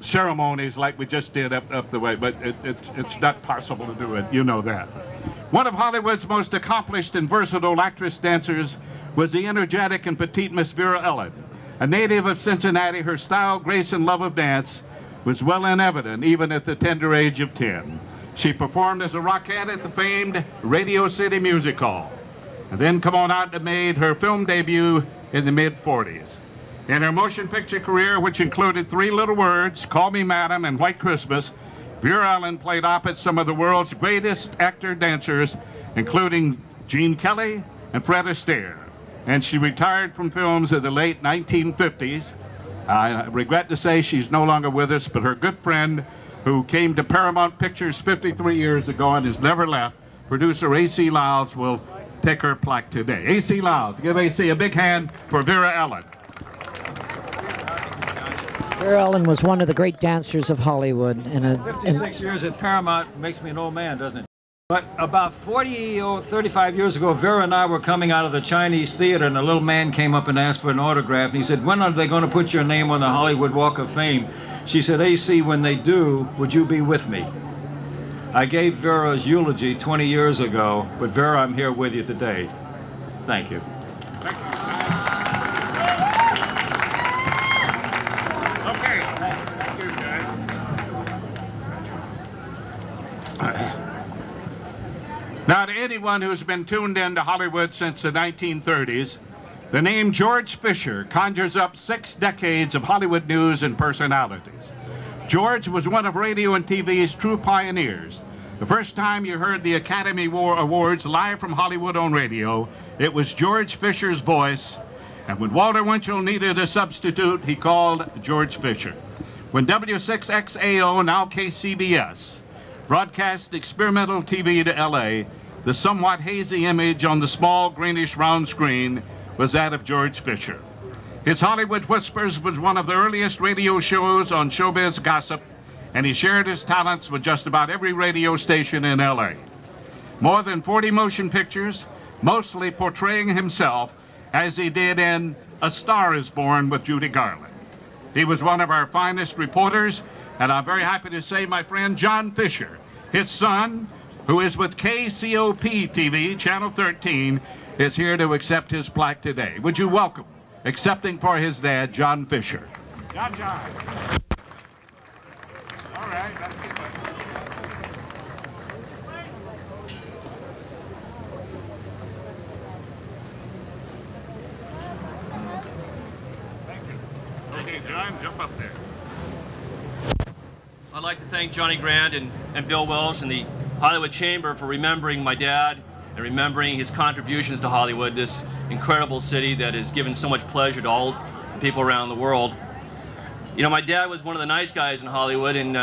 ceremonies like we just did up the way, but it's not possible to do it. You know that. One of Hollywood's most accomplished and versatile actress-dancers was the energetic and petite Miss Vera Ellen. A native of Cincinnati, her style, grace, and love of dance was well in evident even at the tender age of 10. She performed as a rockette at the famed Radio City Music Hall, and then come on out and made her film debut in the mid-40s. In her motion picture career, which included Three Little Words, Call Me Madam, and White Christmas, Vera Ellen played opposite some of the world's greatest actor-dancers, including Gene Kelly and Fred Astaire. And she retired from films in the late 1950s. I regret to say she's no longer with us, but her good friend who came to Paramount Pictures 53 years ago and has never left, producer A.C. Lyles, will take her plaque today. A.C. Lyles, give A.C. a big hand for Vera Ellen. Vera Ellen was one of the great dancers of Hollywood. 56 years at Paramount makes me an old man, doesn't it? But about 40 or 35 years ago, Vera and I were coming out of the Chinese theater, and a little man came up and asked for an autograph, and he said, when are they going to put your name on the Hollywood Walk of Fame? She said, A.C., when they do, would you be with me? I gave Vera's eulogy 20 years ago, but Vera, I'm here with you today. Thank you. Thank you. Okay. Thank you, guys. Now, to anyone who's been tuned in to Hollywood since the 1930s, the name George Fisher conjures up 6 decades of Hollywood news and personalities. George was one of radio and TV's true pioneers. The first time you heard the Academy Awards live from Hollywood on radio, it was George Fisher's voice. And when Walter Winchell needed a substitute, he called George Fisher. When W6XAO, now KCBS, broadcast experimental TV to LA, the somewhat hazy image on the small greenish round screen was that of George Fisher. His Hollywood Whispers was one of the earliest radio shows on showbiz gossip, and he shared his talents with just about every radio station in LA. More than 40 motion pictures, mostly portraying himself as he did in A Star Is Born with Judy Garland. He was one of our finest reporters, and I'm very happy to say my friend John Fisher, his son, who is with KCOP TV, Channel 13, is here to accept his plaque today. Would you welcome, accepting for his dad, John Fisher. John. All right, that's good. Thank you. Okay, John, jump up there. I'd like to thank Johnny Grant and Bill Welsh and the Hollywood Chamber for remembering my dad and remembering his contributions to Hollywood, this incredible city that has given so much pleasure to all people around the world. You know, my dad was one of the nice guys in Hollywood, and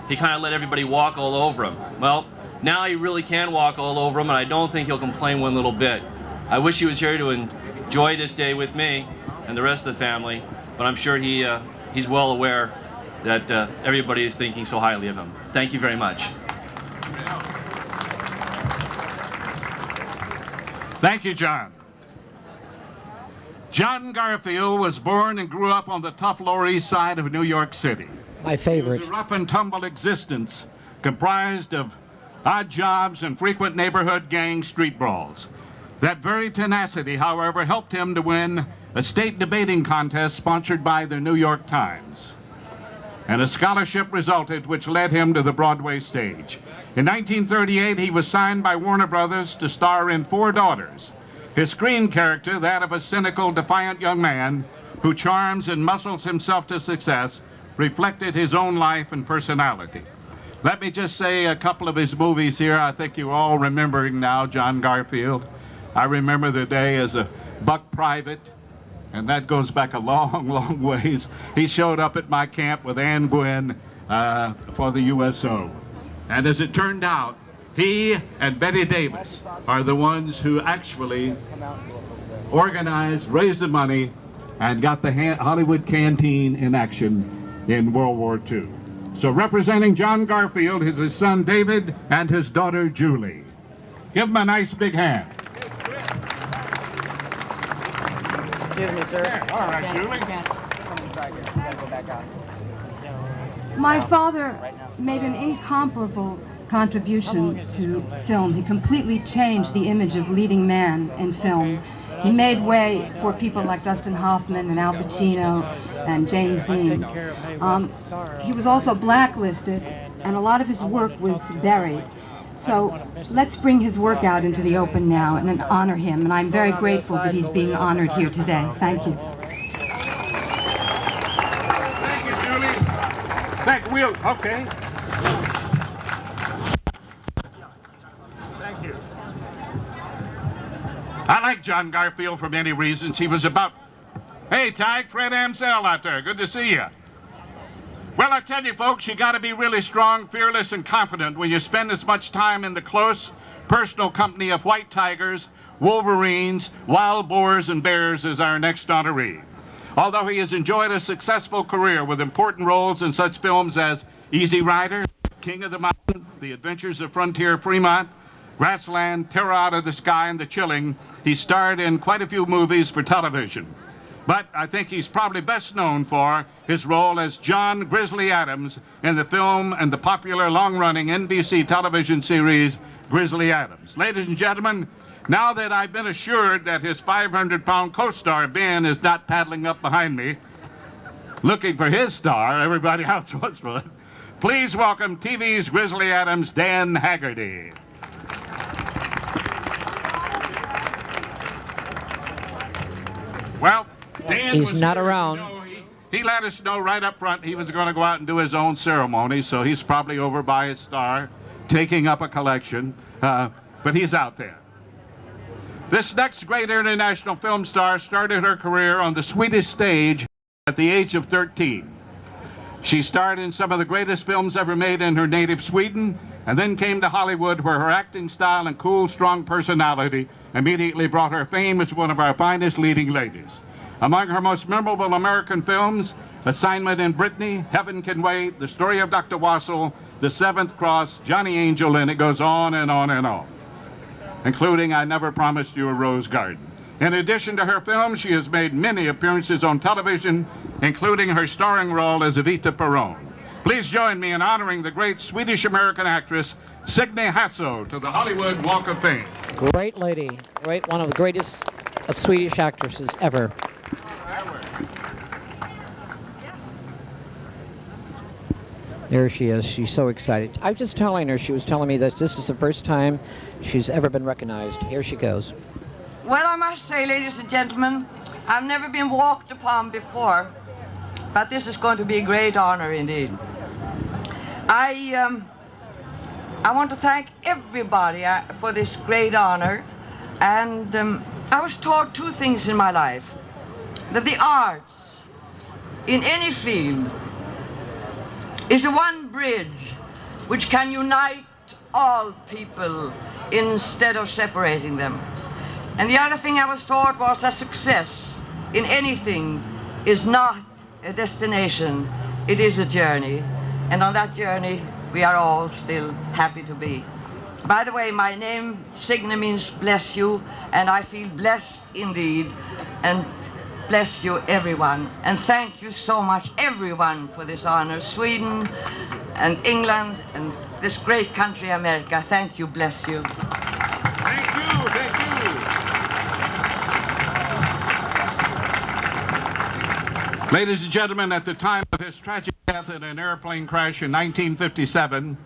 he kind of let everybody walk all over him. Well, now he really can walk all over him, and I don't think he'll complain one little bit. I wish he was here to enjoy this day with me and the rest of the family, but I'm sure he's well aware that everybody is thinking so highly of him. Thank you very much. Thank you, John. John Garfield was born and grew up on the tough Lower East Side of New York City. My favorite. It was a rough and tumble existence comprised of odd jobs and frequent neighborhood gang street brawls. That very tenacity, however, helped him to win a state debating contest sponsored by the New York Times. And a scholarship resulted, which led him to the Broadway stage. In 1938, he was signed by Warner Brothers to star in Four Daughters. His screen character, that of a cynical, defiant young man, who charms and muscles himself to success, reflected his own life and personality. Let me just say a couple of his movies here. I think you're all remembering now John Garfield. I remember the day as a buck private, and that goes back a long, long ways. He showed up at my camp with Ann Gwynn for the USO. And as it turned out, he and Betty Davis are the ones who actually organized, raised the money, and got the Hollywood Canteen in action in World War II. So representing John Garfield is his son David and his daughter Julie. Give them a nice big hand. Excuse me, sir. All right, Julie. My father made an incomparable contribution to film. He completely changed the image of leading man in film. He made way for people like Dustin Hoffman and Al Pacino and James Dean. He was also blacklisted, and a lot of his work was buried. So let's bring his work out into the open now and honor him, and I'm very grateful that he's being honored here today. Thank you. Thank you, Julie. Thank you. Okay. Thank you. I like John Garfield for many reasons. He was about... Hey, Tyke, Fred Amsell out there. Good to see you. Well, I tell you, folks, you got to be really strong, fearless, and confident when you spend as much time in the close, personal company of white tigers, wolverines, wild boars, and bears as our next honoree. Although he has enjoyed a successful career with important roles in such films as Easy Rider, King of the Mountain, The Adventures of Frontier Fremont, Grassland, Terror Out of the Sky, and The Chilling, he starred in quite a few movies for television. But I think he's probably best known for his role as John Grizzly Adams in the film and the popular long-running NBC television series Grizzly Adams. Ladies and gentlemen, now that I've been assured that his 500-pound co-star Ben is not paddling up behind me, looking for his star, everybody else was for it, please welcome TV's Grizzly Adams, Dan Haggerty. Well, Dan he's not around. He let us know right up front he was going to go out and do his own ceremony, so he's probably over by his star, taking up a collection, but he's out there. This next great international film star started her career on the Swedish stage at the age of 13. She starred in some of the greatest films ever made in her native Sweden, and then came to Hollywood, where her acting style and cool, strong personality immediately brought her fame as one of our finest leading ladies. Among her most memorable American films, Assignment in Brittany, Heaven Can Wait, The Story of Dr. Wassel, The Seventh Cross, Johnny Angel, and it goes on and on and on, including I Never Promised You a Rose Garden. In addition to her films, she has made many appearances on television, including her starring role as Evita Peron. Please join me in honoring the great Swedish-American actress, Signe Hasso, to the Hollywood Walk of Fame. Great lady, great, one of the greatest Swedish actresses ever. There she is. She's so excited. I was just telling her, she was telling me that this is the first time she's ever been recognized. Here she goes. Well, I must say, ladies and gentlemen, I've never been walked upon before, but this is going to be a great honor indeed. I want to thank everybody for this great honor, and I was taught two things in my life: that the arts, in any field, is a one bridge which can unite all people instead of separating them. And the other thing I was taught was that success in anything is not a destination, it is a journey. And on that journey, we are all still happy to be. By the way, my name, Signe, means bless you, and I feel blessed indeed. And bless you, everyone. And thank you so much, everyone, for this honor. Sweden and England and this great country, America. Thank you, bless you. Thank you, thank you. Ladies and gentlemen, at the time of his tragic death in an airplane crash in 1957,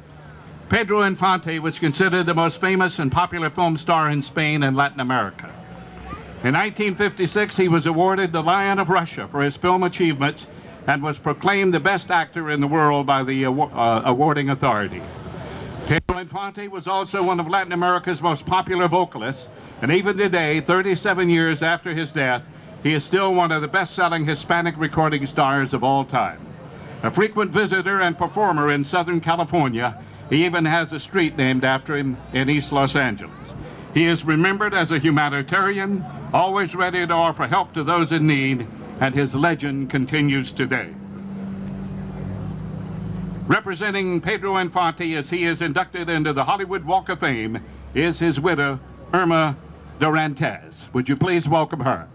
Pedro Infante was considered the most famous and popular film star in Spain and Latin America. In 1956, he was awarded the Lion of Russia for his film achievements and was proclaimed the best actor in the world by the awarding authority. Pedro Infante was also one of Latin America's most popular vocalists, and even today, 37 years after his death, he is still one of the best-selling Hispanic recording stars of all time. A frequent visitor and performer in Southern California, he even has a street named after him in East Los Angeles. He is remembered as a humanitarian, always ready to offer help to those in need, and his legend continues today. Representing Pedro Infante as he is inducted into the Hollywood Walk of Fame is his widow, Irma Durantes. Would you please welcome her?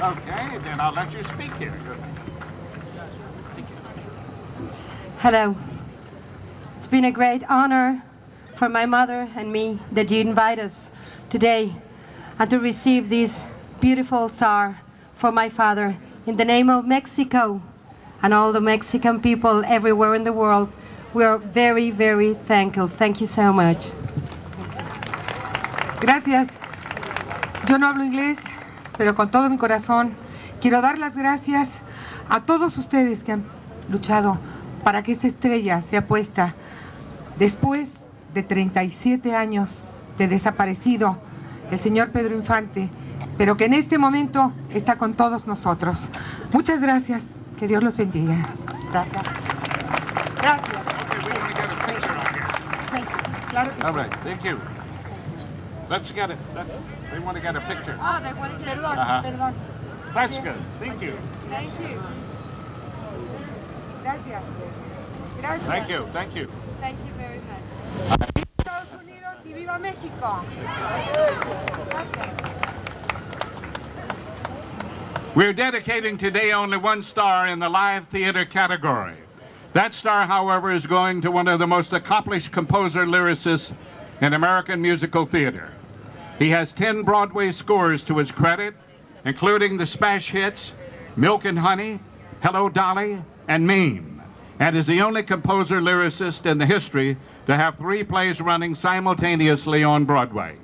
Okay, then I'll let you speak here. Thank you. Hello. It's been a great honor for my mother and me that you invite us today and to receive this beautiful star for my father. In the name of Mexico and all the Mexican people everywhere in the world, we are very, very thankful. Thank you so much. Gracias. Yo no hablo inglés, pero con todo mi corazón quiero dar las gracias a todos ustedes que han luchado para que esta estrella sea puesta después de 37 años de desaparecido, el señor Pedro Infante, pero que en este momento está con todos nosotros. Muchas gracias. Que Dios los bendiga. Gracias. Gracias. Claro que sí. All right, thank you. Let's get it. They want to get a picture. Ah, perdón, perdón. That's good. Thank you. Thank you. Gracias. Gracias. Thank you. Thank you. Thank you very much. ¡Viva Estados Unidos y viva México! We're dedicating today only one star in the live theater category. That star, however, is going to one of the most accomplished composer-lyricists in American musical theater. He has 10 Broadway scores to his credit, including the smash hits Milk and Honey, Hello Dolly, and Mame, and is the only composer-lyricist in the history to have 3 plays running simultaneously on Broadway.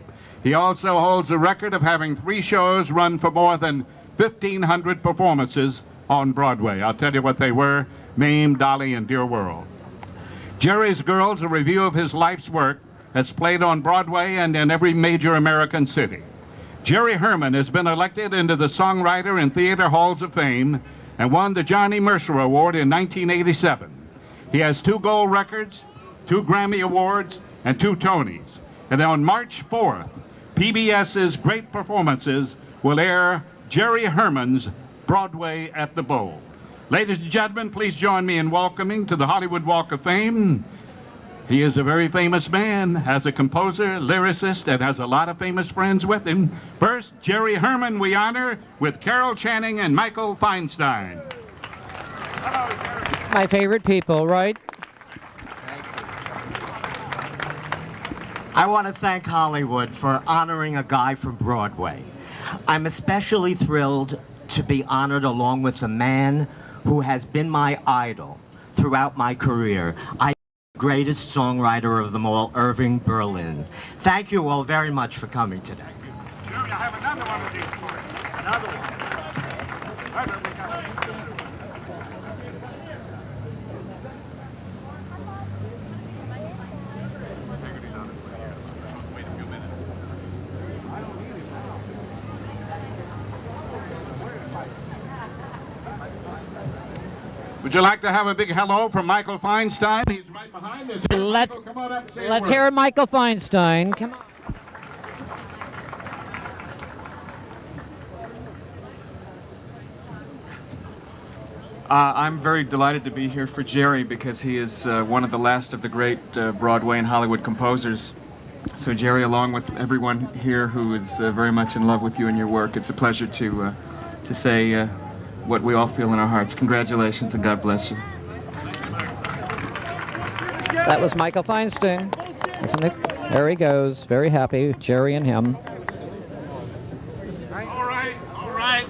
He also holds the record of having 3 shows run for more than 1,500 performances on Broadway. I'll tell you what they were: Mame, Dolly, and Dear World. Jerry's Girls, a review of his life's work, has played on Broadway and in every major American city. Jerry Herman has been elected into the Songwriter and Theater Halls of Fame and won the Johnny Mercer Award in 1987. He has 2 gold records, 2 Grammy Awards, and 2 Tonys. And on March 4th, PBS's Great Performances will air Jerry Herman's Broadway at the Bowl. Ladies and gentlemen, please join me in welcoming to the Hollywood Walk of Fame. He is a very famous man, as a composer, lyricist, and has a lot of famous friends with him. First, Jerry Herman we honor with Carol Channing and Michael Feinstein. My favorite people, right? I want to thank Hollywood for honoring a guy from Broadway. I'm especially thrilled to be honored along with the man who has been my idol throughout my career. Greatest songwriter of them all, Irving Berlin. Thank you all very much for coming today. Jerry, I have another one of these for you. Another one. Wait a few minutes. Would you like to have a big hello from Michael Feinstein? He's right behind us. Let's Come on up and say a let's word. hear Michael Feinstein. Come on. I'm very delighted to be here for Jerry because he is one of the last of the great Broadway and Hollywood composers. So Jerry, along with everyone here who is very much in love with you and your work, it's a pleasure to say what we all feel in our hearts. Congratulations and God bless you. That was Michael Feinstein. Isn't it? There he goes. Very happy, Jerry and him. All right, all right.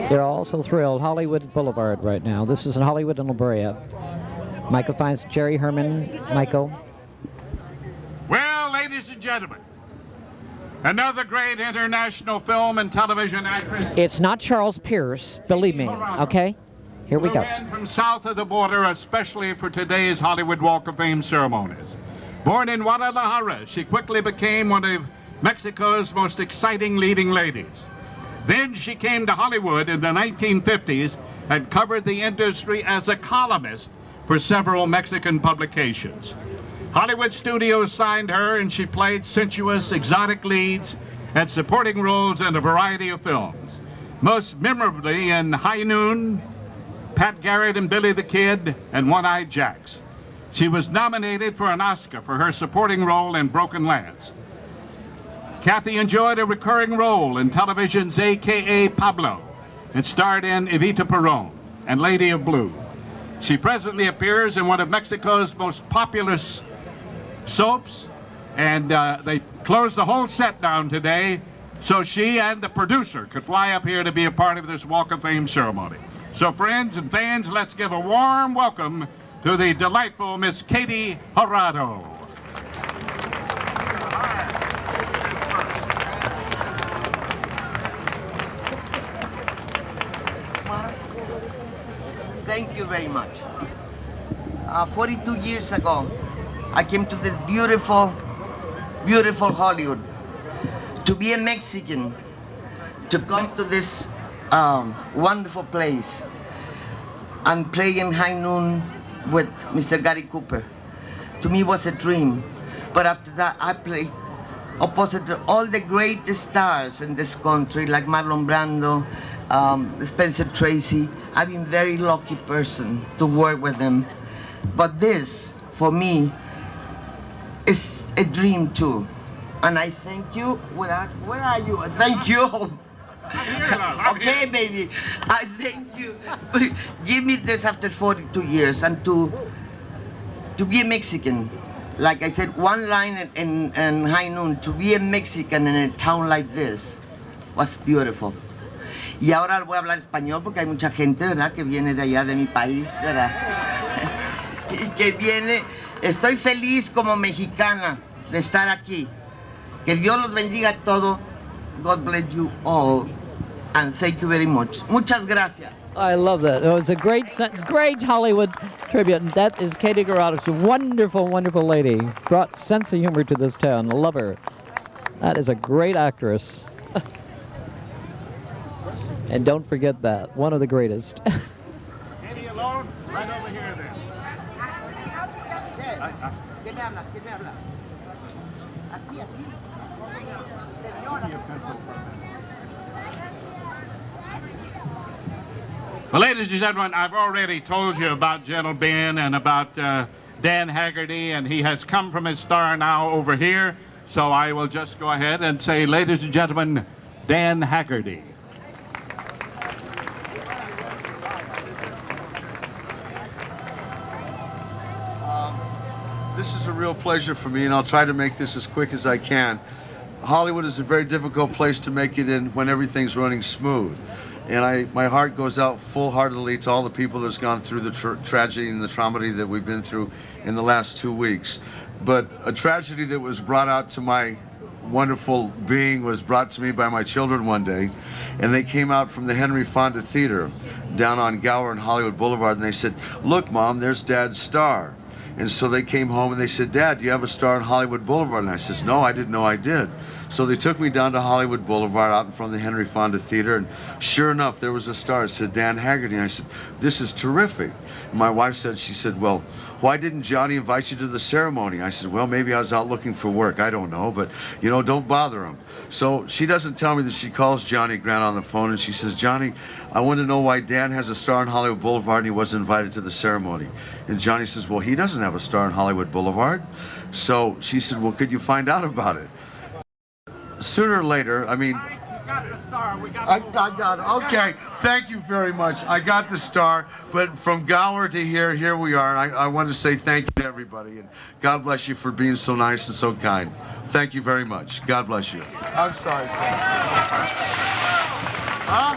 They're all so thrilled. Hollywood Boulevard right now. This is in Hollywood and La Brea. Michael finds Jerry Herman. Michael. Well, ladies and gentlemen, another great international film and television actress. It's not Charles Pierce, believe me, okay? Here we go. Flew in from south of the border, especially for today's Hollywood Walk of Fame ceremonies. Born in Guadalajara, she quickly became one of Mexico's most exciting leading ladies. Then she came to Hollywood in the 1950s and covered the industry as a columnist for several Mexican publications. Hollywood studios signed her and she played sensuous, exotic leads and supporting roles in a variety of films. Most memorably in High Noon, Pat Garrett and Billy the Kid, and One-Eyed Jacks. She was nominated for an Oscar for her supporting role in Broken Lance. Kathy enjoyed a recurring role in television's A.K.A. Pablo and starred in Evita Peron and Lady of Blue. She presently appears in one of Mexico's most popular soaps, and they closed the whole set down today so she and the producer could fly up here to be a part of this Walk of Fame ceremony. So friends and fans, let's give a warm welcome to the delightful Miss Katie Jurado. Thank you very much. 42 years ago, I came to this beautiful, beautiful Hollywood. To be a Mexican, to come to this wonderful place and play in High Noon with Mr. Gary Cooper. To me, was a dream. But after that, I played opposite all the greatest stars in this country, like Marlon Brando, Spencer Tracy. I've been a very lucky person to work with them. But this, for me, is a dream too. And I thank you. Where are you? Thank you. Okay, baby. I thank you. Give me this after 42 years, and to be a Mexican. Like I said, one line in High Noon, to be a Mexican in a town like this was beautiful. Y ahora voy a hablar español porque hay mucha gente, ¿verdad?, que viene de allá de mi país, ¿verdad? Y que viene, estoy feliz como mexicana de estar aquí. Que Dios los bendiga a todos. God bless you all, and thank you very much. Muchas gracias. I love that. It was a great Hollywood tribute, and that is Katie Jurado. She's a wonderful, wonderful lady. Brought sense of humor to this town. I love her. That is a great actress. And don't forget that. One of the greatest. Katie alone, right over here then. Well, ladies and gentlemen, I've already told you about Gentle Ben and about Dan Haggerty, and he has come from his star now over here. So I will just go ahead and say, ladies and gentlemen, Dan Haggerty. This is a real pleasure for me, and I'll try to make this as quick as I can. Hollywood is a very difficult place to make it in when everything's running smooth. And my heart goes out full-heartedly to all the people that's gone through the tragedy and the trauma that we've been through in the last 2 weeks. But a tragedy that was brought out to my wonderful being was brought to me by my children one day, and they came out from the Henry Fonda Theater down on Gower and Hollywood Boulevard, and they said, "Look, Mom, there's Dad's star." And so they came home and they said, "Dad, do you have a star on Hollywood Boulevard?" And I says, "No, I didn't know I did." So they took me down to Hollywood Boulevard out in front of the Henry Fonda Theater, and sure enough, there was a star. It said Dan Haggerty. And I said, "This is terrific." And my wife said, she said, "Well, why didn't Johnny invite you to the ceremony?" I said, "Well, maybe I was out looking for work. I don't know, but, you know, don't bother him." So she doesn't tell me that she calls Johnny Grant on the phone, and she says, "Johnny, I want to know why Dan has a star on Hollywood Boulevard and he wasn't invited to the ceremony." And Johnny says, "Well, he doesn't have a star on Hollywood Boulevard." So she said, "Well, could you find out about it?" Sooner or later, I mean, I got it. Okay, thank you very much. I got the star, but from Gower to here we are. And I want to say thank you to everybody, and God bless you for being so nice and so kind. Thank you very much. God bless you. I'm sorry. Huh?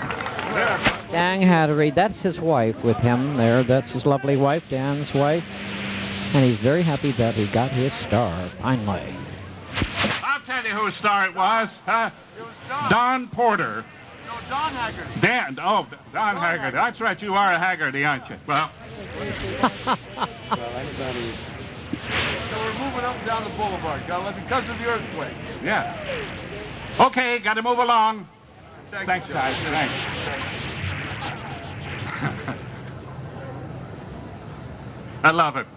Dan Hattery, that's his wife with him there. That's his lovely wife, Dan's wife. And he's very happy that he got his star, finally. I'll tell you whose star it was. It was Don Porter. No, Don Haggerty. Don Haggerty. That's right, you are a Haggerty, aren't you? Well. So we're moving up and down the boulevard, because of the earthquake. Yeah. Okay, got to move along. Thanks, guys. Thanks. I love it.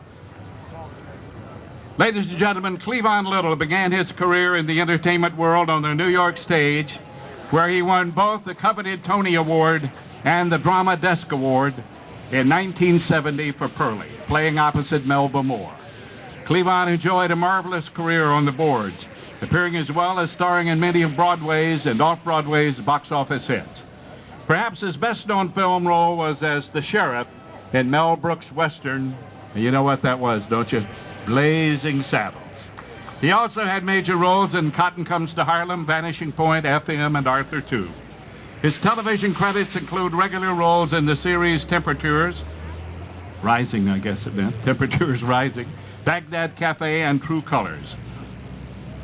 Ladies and gentlemen, Cleavon Little began his career in the entertainment world on the New York stage, where he won both the coveted Tony Award and the Drama Desk Award in 1970 for Pearlie, playing opposite Melba Moore. Cleavon enjoyed a marvelous career on the boards, appearing as well as starring in many of Broadway's and off-Broadway's box office hits. Perhaps his best-known film role was as the sheriff in Mel Brooks' Western. You know what that was, don't you? Blazing Saddles. He also had major roles in Cotton Comes to Harlem, Vanishing Point, FM, and Arthur II. His television credits include regular roles in the series Temperatures Rising, I guess it meant, Temperatures Rising, Baghdad Cafe, and True Colors.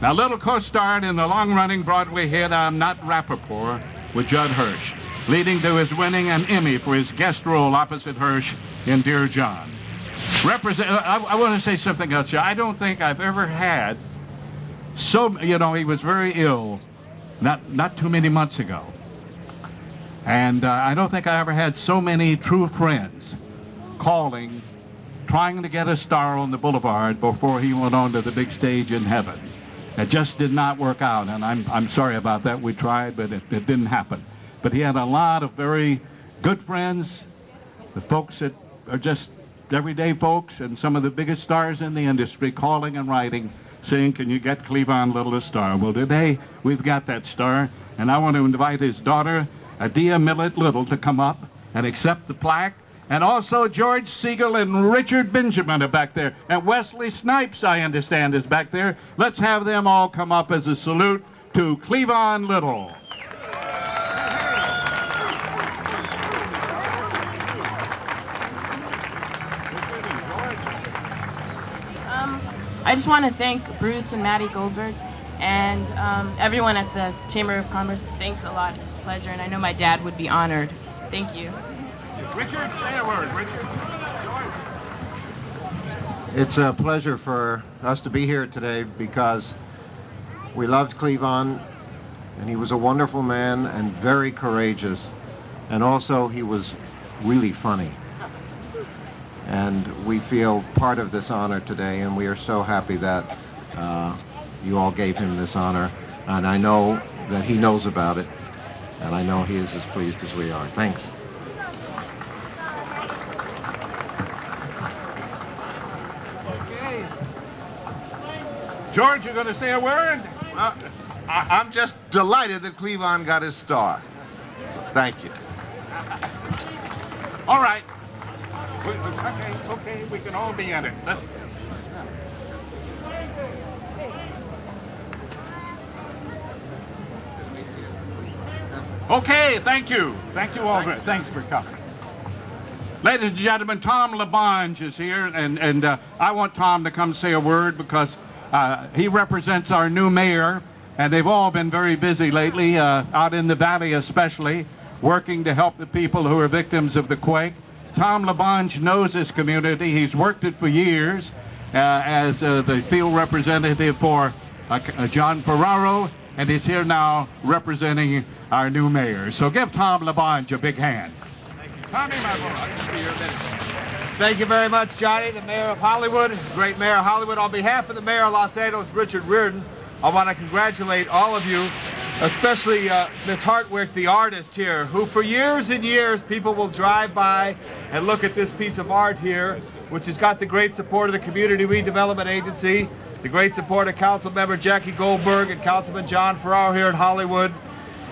Now, Little co-starred in the long-running Broadway hit I'm Not Rappaport with Judd Hirsch, leading to his winning an Emmy for his guest role opposite Hirsch in Dear John. I want to say something else here. I don't think I've ever had he was very ill not too many months ago. And I don't think I ever had so many true friends calling, trying to get a star on the boulevard before he went on to the big stage in heaven. It just did not work out, and I'm sorry about that. We tried, but it didn't happen. But he had a lot of very good friends, the folks that are just everyday folks, and some of the biggest stars in the industry calling and writing, saying, can you get Cleavon Little a star? Well, today we've got that star, and I want to invite his daughter, Adia Millett Little, to come up and accept the plaque. And also George Siegel and Richard Benjamin are back there. And Wesley Snipes, I understand, is back there. Let's have them all come up as a salute to Cleavon Little. I just want to thank Bruce and Maddie Goldberg and everyone at the Chamber of Commerce. Thanks a lot. It's a pleasure, and I know my dad would be honored. Thank you. Richard, say a word, Richard. It's a pleasure for us to be here today because we loved Cleavon, and he was a wonderful man and very courageous, and also he was really funny. And we feel part of this honor today, and we are so happy that you all gave him this honor, and I know that he knows about it, and I know he is as pleased as we are. Thanks. George, you're going to say a word? I'm just delighted that Cleavon got his star. Thank you. All right. Okay, we can all be in it. Let's. Okay, thank you. Thank you all. Thanks for coming. Ladies and gentlemen, Tom LaBonge is here, and I want Tom to come say a word because he represents our new mayor, and they've all been very busy lately, out in the valley especially, working to help the people who are victims of the quake. Tom LaBonge knows this community. He's worked it for years as the field representative for John Ferraro, and he's here now representing our new mayor. So give Tom LaBonge a big hand. Thank you. Tommy, my boy. Thank you very much, Johnny, the mayor of Hollywood, great mayor of Hollywood. On behalf of the mayor of Los Angeles, Richard Riordan, I want to congratulate all of you, especially Miss Hartwick, the artist here, who for years and years people will drive by and look at this piece of art here, which has got the great support of the Community Redevelopment Agency, the great support of Council Member Jackie Goldberg and Councilman John Ferraro here in Hollywood,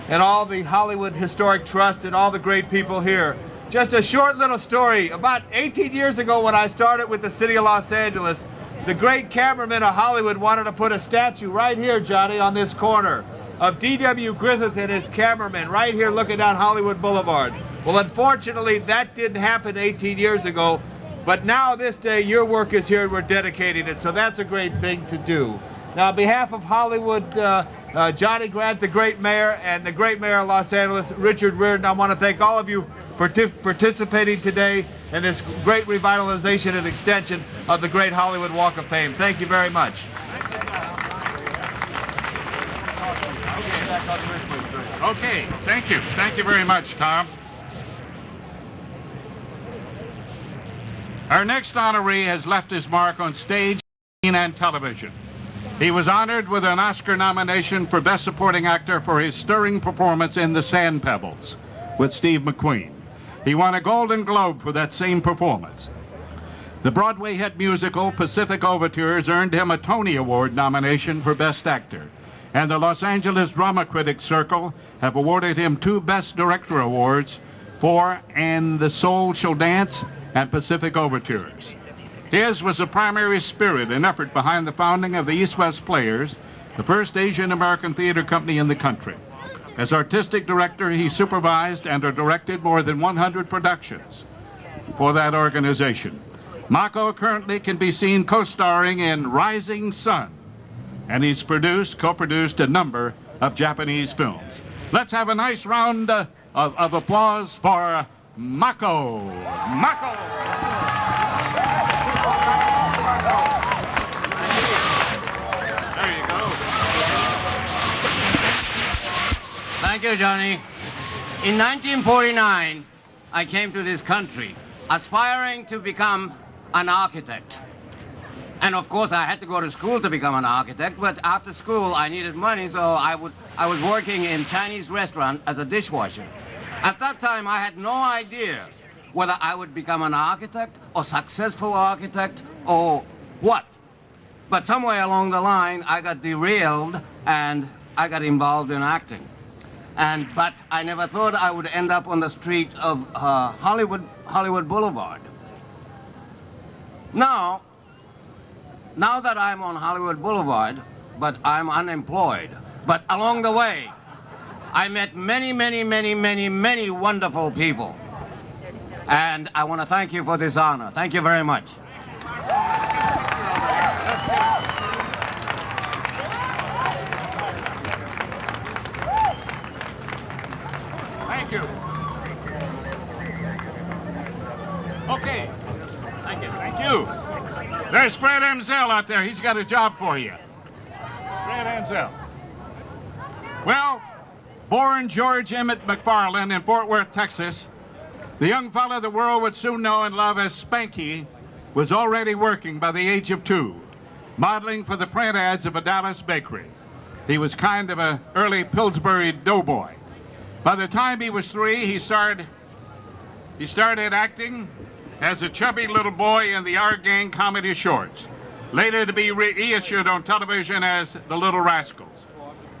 and all the Hollywood Historic Trust and all the great people here. Just a short little story. About 18 years ago when I started with the city of Los Angeles, the great cameraman of Hollywood wanted to put a statue right here, Johnny, on this corner, of D.W. Griffith and his cameraman right here looking down Hollywood Boulevard. Well, unfortunately, that didn't happen 18 years ago, but now this day your work is here and we're dedicating it, so that's a great thing to do. Now, on behalf of Hollywood, Johnny Grant, the great mayor, and the great mayor of Los Angeles, Richard Riordan, I want to thank all of you for participating today in this great revitalization and extension of the Great Hollywood Walk of Fame. Thank you very much. Okay, thank you. Thank you very much, Tom. Our next honoree has left his mark on stage, screen, and television. He was honored with an Oscar nomination for Best Supporting Actor for his stirring performance in The Sand Pebbles with Steve McQueen. He won a Golden Globe for that same performance. The Broadway hit musical Pacific Overtures earned him a Tony Award nomination for Best Actor, and the Los Angeles Drama Critics Circle have awarded him 2 Best Director Awards for And the Soul Shall Dance and Pacific Overtures. His was the primary spirit and effort behind the founding of the East-West Players, the first Asian-American theater company in the country. As artistic director, he supervised and directed more than 100 productions for that organization. Mako currently can be seen co-starring in Rising Sun, and he's co-produced a number of Japanese films. Let's have a nice round of applause for Mako. Mako! There you go. Thank you, Johnny. In 1949, I came to this country aspiring to become an architect. And of course, I had to go to school to become an architect, but after school, I needed money, so I was working in Chinese restaurant as a dishwasher. At that time, I had no idea whether I would become an architect or successful architect or what. But somewhere along the line, I got derailed and I got involved in acting. But I never thought I would end up on the street of Hollywood Boulevard. Now that I'm on Hollywood Boulevard, but I'm unemployed. But along the way, I met many, many, many, many, many wonderful people. And I want to thank you for this honor. Thank you very much. Thank you. Okay. Thank you. Thank you. There's Fred Emzell out there. He's got a job for you. Fred Emzell. Well, born George Emmett McFarland in Fort Worth, Texas, the young fellow the world would soon know and love as Spanky was already working by the age of 2, modeling for the print ads of a Dallas bakery. He was kind of an early Pillsbury doughboy. By the time he was 3, he started acting as a chubby little boy in the Our Gang comedy shorts, later to be reissued on television as The Little Rascals,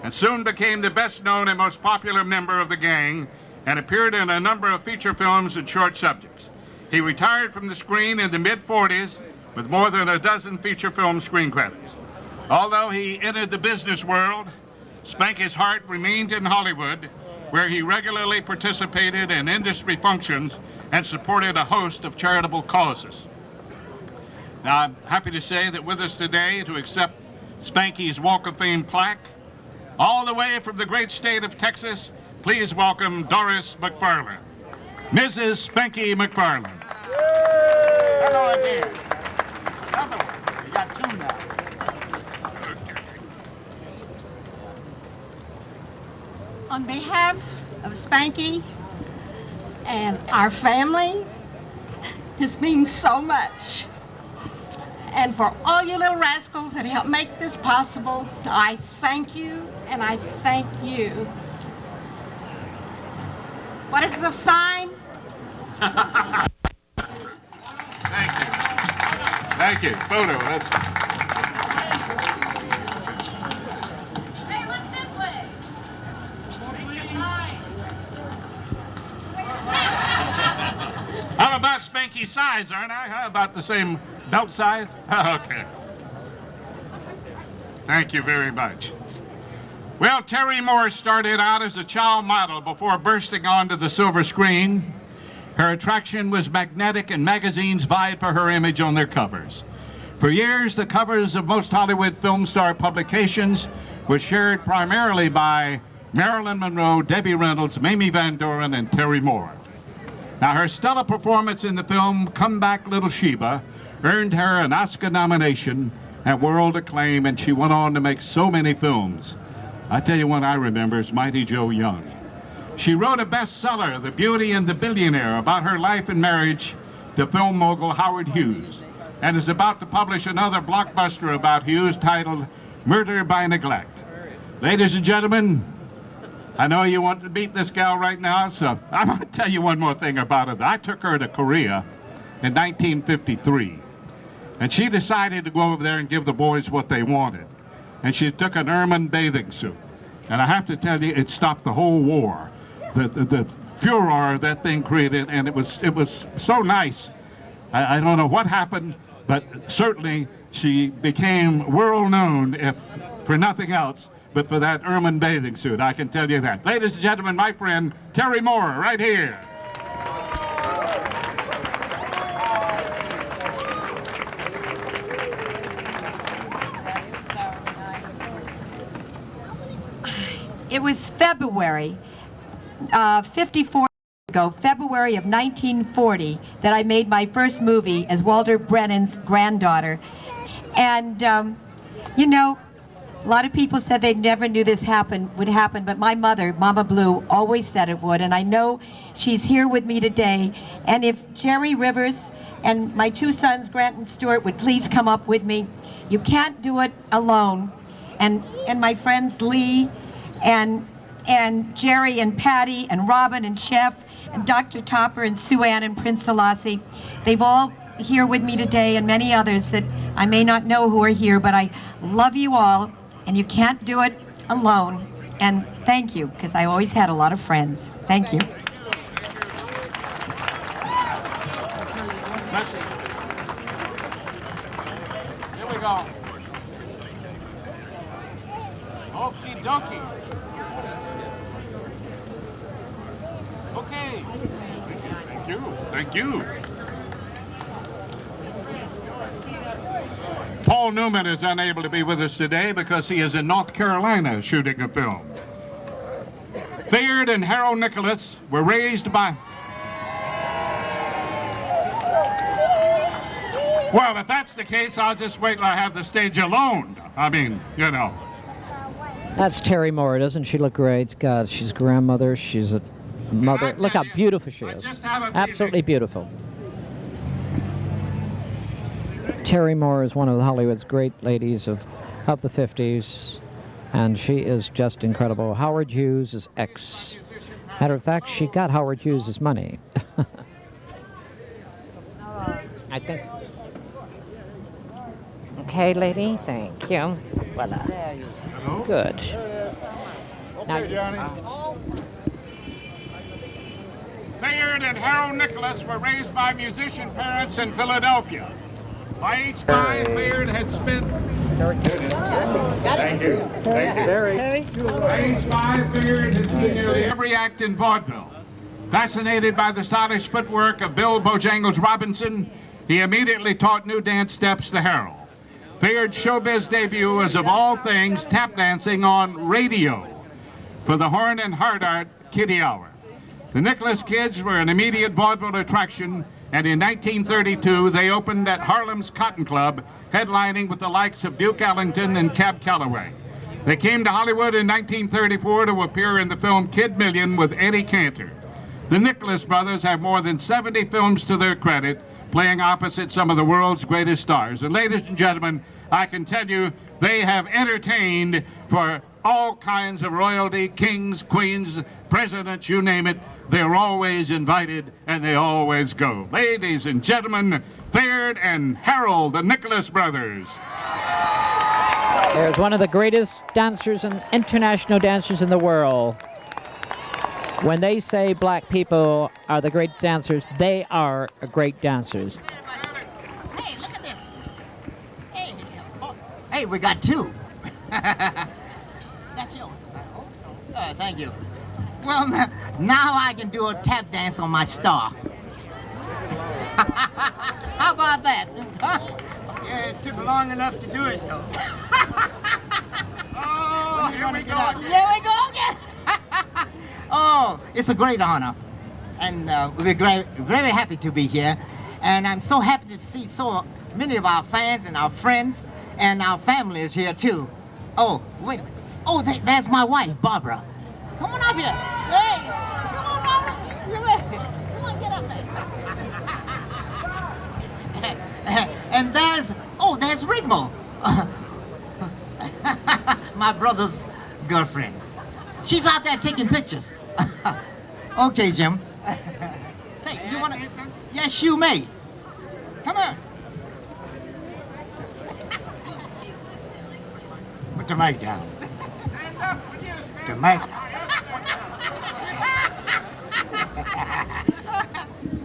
and soon became the best known and most popular member of the gang and appeared in a number of feature films and short subjects. He retired from the screen in the mid-40s with more than a dozen feature film screen credits. Although he entered the business world, Spanky's heart remained in Hollywood, where he regularly participated in industry functions and supported a host of charitable causes. Now, I'm happy to say that with us today to accept Spanky's Walk of Fame plaque, all the way from the great state of Texas, please welcome Doris McFarland. Mrs. Spanky McFarland. Hello again. Another one. You got 2 now. On behalf of Spanky and our family, this means so much. And for all you little rascals that helped make this possible, I thank you and I thank you. What is the sign? Thank you. Thank you. Photo. That's. Hey, look this way. I'm about Spanky's size, aren't I? How about the same belt size? Okay. Thank you very much. Well, Terry Moore started out as a child model before bursting onto the silver screen. Her attraction was magnetic, and magazines vied for her image on their covers. For years, the covers of most Hollywood film star publications were shared primarily by Marilyn Monroe, Debbie Reynolds, Mamie Van Doren, and Terry Moore. Now, her stellar performance in the film Come Back Little Sheba earned her an Oscar nomination and world acclaim, and she went on to make so many films. I tell you one I remember is Mighty Joe Young. She wrote a bestseller, The Beauty and the Billionaire, about her life and marriage to film mogul Howard Hughes, and is about to publish another blockbuster about Hughes titled Murder by Neglect. Ladies and gentlemen, I know you want to meet this gal right now, so I'm going to tell you one more thing about her. I took her to Korea in 1953, and she decided to go over there and give the boys what they wanted. And she took an ermine bathing suit. And I have to tell you, it stopped the whole war. The furor that thing created, and it was so nice. I don't know what happened, but certainly she became world known, if for nothing else, but for that ermine bathing suit. I can tell you that. Ladies and gentlemen, my friend Terry Moore, right here. It was February, 54 years ago, February of 1940, that I made my first movie as Walter Brennan's granddaughter. And, you know, a lot of people said they never knew this would happen, but my mother, Mama Blue, always said it would. And I know she's here with me today. And if Jerry Rivers and my two sons, Grant and Stuart, would please come up with me. You can't do it alone. And my friends Lee, and Jerry and Patty and Robin and Chef and Dr. Topper and Sue Ann and Prince Selassie. They've all here with me today, and many others that I may not know who are here, but I love you all, and you can't do it alone. And thank you, because I always had a lot of friends. Thank you. Here we go. Okie dokie. Okay. Thank you. Thank you. Paul Newman is unable to be with us today because he is in North Carolina shooting a film. Thayard and Harold Nicholas were raised by... Well, if that's the case, I'll just wait till I have the stage alone. I mean, you know. That's Terry Moore. Doesn't she look great? God, she's grandmother. She's a mother. Look how beautiful she is. Absolutely beautiful. Terry Moore is one of Hollywood's great ladies of the 50s, and she is just incredible. Howard Hughes is ex. Matter of fact, she got Howard Hughes' money. I think. Okay, lady. Thank you. Voila. Good. Okay, Johnny. Thayard and Harold Nicholas were raised by musician parents in Philadelphia. By age 5, Thayard had spent... Thank you. Thank you. By age 5, Thayard had seen nearly every act in vaudeville. Fascinated by the stylish footwork of Bill Bojangles Robinson, he immediately taught new dance steps to Harold. Thayard's showbiz debut was, of all things, tap dancing on radio for the Horn and Hardart Kiddie Hour. The Nicholas Kids were an immediate vaudeville attraction, and in 1932 they opened at Harlem's Cotton Club, headlining with the likes of Duke Ellington and Cab Calloway. They came to Hollywood in 1934 to appear in the film Kid Million with Eddie Cantor. The Nicholas brothers have more than 70 films to their credit, playing opposite some of the world's greatest stars. And ladies and gentlemen, I can tell you they have entertained for all kinds of royalty, kings, queens, presidents, you name it. They're always invited and they always go. Ladies and gentlemen, Thayard and Harold, the Nicholas brothers. There's one of the greatest dancers and international dancers in the world. When they say black people are the great dancers, they are great dancers. Hey, look at this. Hey, we got two. That's yours. right, thank you. Well, now I can do a tap dance on my star. How about that? Yeah, it took long enough to do it, though. Oh, here we go again. Here we go again. Oh, it's a great honor. And we're very happy to be here. And I'm so happy to see so many of our fans and our friends and our family is here, too. Oh, wait a minute. Oh, there's my wife, Barbara. Come on up here. Hey, come on, Barbara. You're ready. Come on, get up there. And there's Rigmo. My brother's girlfriend. She's out there taking pictures. Okay, Jim. Say, you wanna? Yes, you may. Come on. Put the mic down. The mic.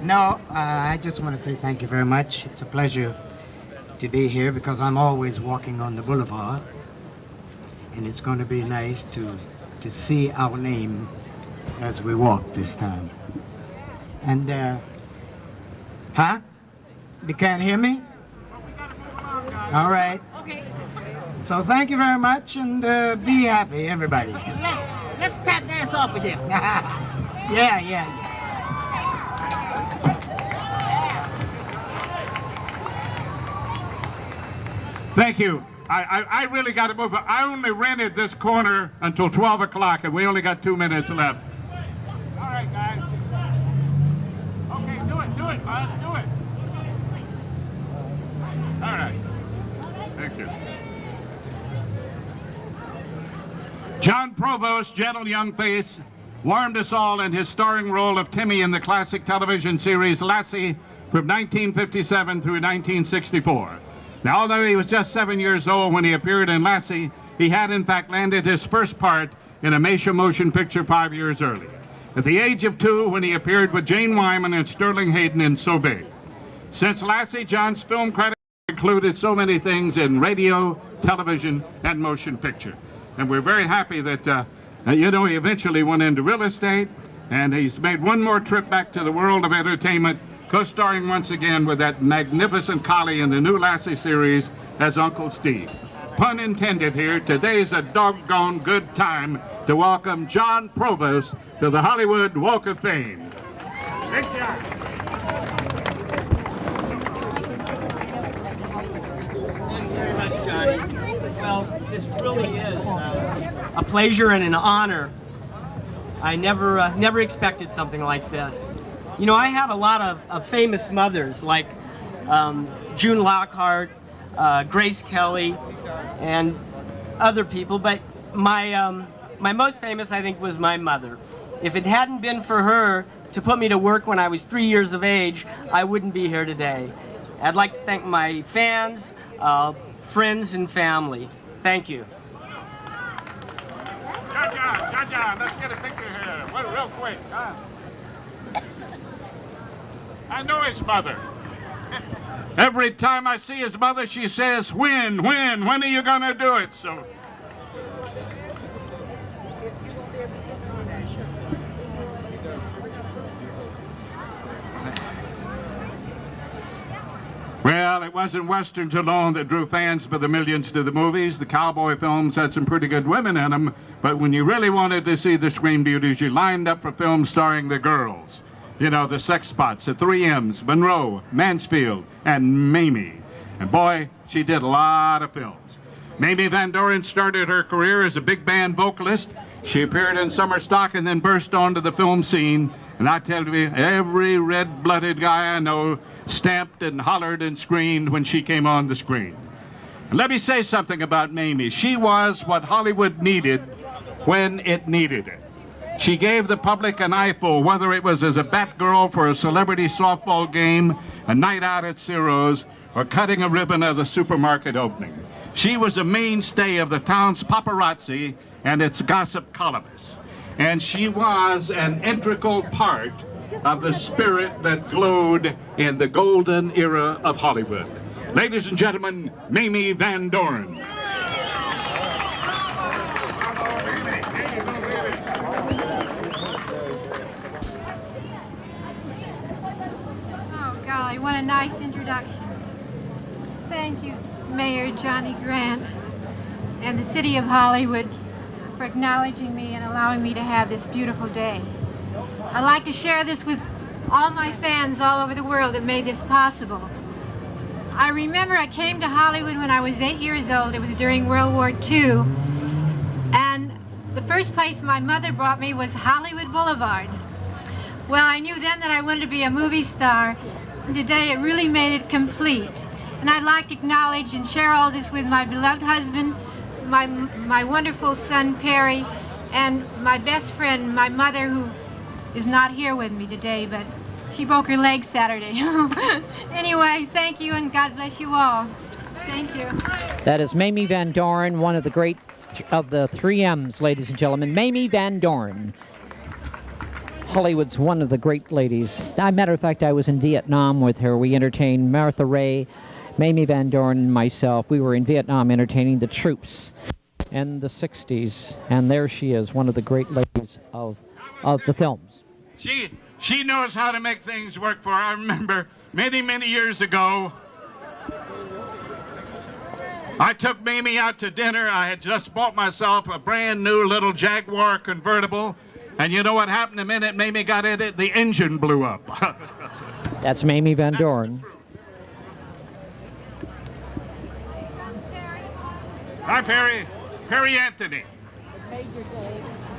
No, I just want to say thank you very much. It's a pleasure to be here because I'm always walking on the boulevard, and it's going to be nice to see our name as we walk this time. And huh? You can't hear me? All right. Okay. So thank you very much, and be happy, everybody. Let's tap dance off of here. Yeah. Thank you. I really got to move. I only rented this corner until 12 o'clock, and we only got 2 minutes left. All right, guys. Okay, do it, Buzz, do it. All right. Thank you. John Provost, gentle young face, warmed us all in his starring role of Timmy in the classic television series Lassie from 1957 through 1964. Now, although he was just 7 years old when he appeared in Lassie, he had in fact landed his first part in a major motion picture 5 years earlier. At the age of 2, when he appeared with Jane Wyman and Sterling Hayden in So Big. Since Lassie, John's film credits included so many things in radio, television, and motion picture. And we're very happy that, he eventually went into real estate, and he's made one more trip back to the world of entertainment, co-starring once again with that magnificent collie in the new Lassie series as Uncle Steve. Pun intended here, today's a doggone good time to welcome John Provost to the Hollywood Walk of Fame. Good job. Thank you very much, Johnny. Well, this really is a pleasure and an honor. I never expected something like this. You know, I have a lot of famous mothers like June Lockhart, Grace Kelly, and other people, but my most famous, I think, was my mother. If it hadn't been for her to put me to work when I was 3 years of age, I wouldn't be here today. I'd like to thank my fans, friends, and family. Thank you. John, let's get a picture here. Well, real quick, huh? I know his mother. Every time I see his mother, she says, when are you going to do it? So. Well, it wasn't Westerns alone that drew fans by the millions to the movies. The cowboy films had some pretty good women in them, but when you really wanted to see the screen beauties, you lined up for films starring the girls. You know, the sex spots, the 3Ms, Monroe, Mansfield, and Mamie. And boy, she did a lot of films. Mamie Van Doren started her career as a big band vocalist. She appeared in Summer Stock and then burst onto the film scene. And I tell you, every red-blooded guy I know stamped and hollered and screamed when she came on the screen. And let me say something about Mamie. She was what Hollywood needed when it needed it. She gave the public an eyeful, whether it was as a Batgirl for a celebrity softball game, a night out at Ciro's, or cutting a ribbon at a supermarket opening. She was a mainstay of the town's paparazzi and its gossip columnists. And she was an integral part of the spirit that glowed in the golden era of Hollywood. Ladies and gentlemen, Mamie Van Doren. what a nice introduction. Thank you, Mayor Johnny Grant and the City of Hollywood for acknowledging me and allowing me to have this beautiful day. I'd like to share this with all my fans all over the world that made this possible. I remember I came to Hollywood when I was 8 years old. It was during World War II. And the first place my mother brought me was Hollywood Boulevard. Well, I knew then that I wanted to be a movie star. And today it really made it complete. And I'd like to acknowledge and share all this with my beloved husband, my wonderful son, Carey, and my best friend, my mother, who is not here with me today, but she broke her leg Saturday. Anyway, thank you, and God bless you all. Thank you. That is Mamie Van Doren, one of the great of the 3Ms, ladies and gentlemen. Mamie Van Doren. Hollywood's one of the great ladies. As a matter of fact, I was in Vietnam with her. We entertained Martha Raye, Mamie Van Doren, and myself. We were in Vietnam entertaining the troops in the 60s. And there she is, one of the great ladies of the films. She knows how to make things work for her. I remember many years ago, I took Mamie out to dinner. I had just bought myself a brand new little Jaguar convertible. And you know what happened the minute Mamie got in it? The engine blew up. That's Mamie Van Doren. Hi, Perry. Perry Anthony.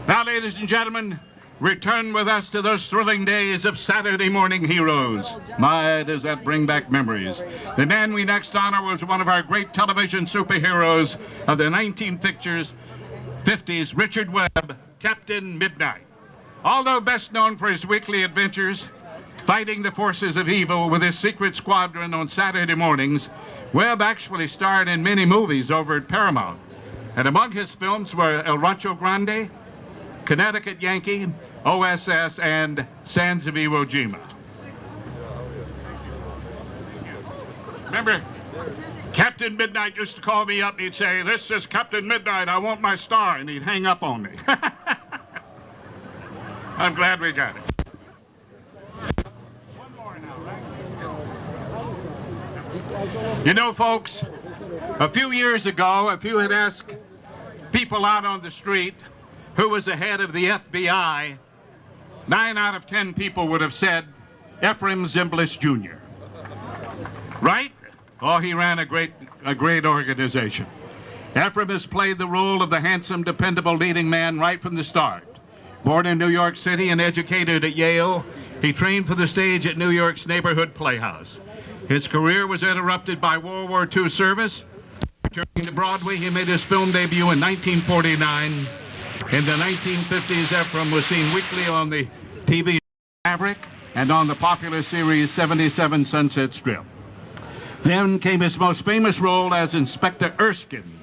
Now, ladies and gentlemen, return with us to those thrilling days of Saturday morning heroes. My, does that bring back memories. The man we next honor was one of our great television superheroes of the 1950s, Richard Webb, Captain Midnight. Although best known for his weekly adventures, fighting the forces of evil with his secret squadron on Saturday mornings, Webb actually starred in many movies over at Paramount. And among his films were El Rancho Grande, Connecticut Yankee, OSS, and Sands of Iwo Jima. Remember, Captain Midnight used to call me up and he'd say, "This is Captain Midnight, I want my star," and he'd hang up on me. I'm glad we got it. You know, folks, a few years ago, if you had asked people out on the street who was the head of the FBI, 9 out of 10 people would have said Ephraim Zimbalist Jr. Right? Oh, he ran a great organization. Ephraim has played the role of the handsome, dependable leading man right from the start. Born in New York City and educated at Yale, he trained for the stage at New York's Neighborhood Playhouse. His career was interrupted by World War II service. Returning to Broadway, he made his film debut in 1949. In the 1950s, Ephraim was seen weekly on the TV Maverick and on the popular series 77 Sunset Strip. Then came his most famous role as Inspector Erskine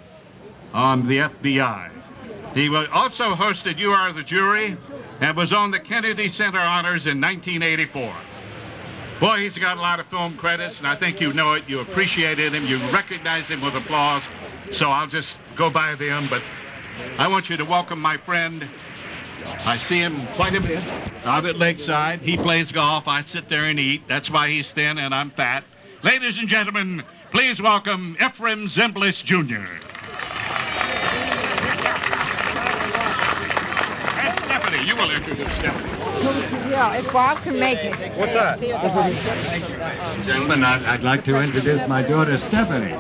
on the FBI. He also hosted You Are the Jury and was on the Kennedy Center Honors in 1984. Boy, he's got a lot of film credits, and I think you know it. You appreciated him. You recognize him with applause. So I'll just go by them, but I want you to welcome my friend. I see him quite a bit out at Lakeside. He plays golf. I sit there and eat. That's why he's thin and I'm fat. Ladies and gentlemen, please welcome Ephraim Zimbalist Jr. And Stephanie. You will introduce Stephanie. Yeah, if Bob can make it. What's that? Gentlemen, I'd like to introduce my daughter, Stephanie.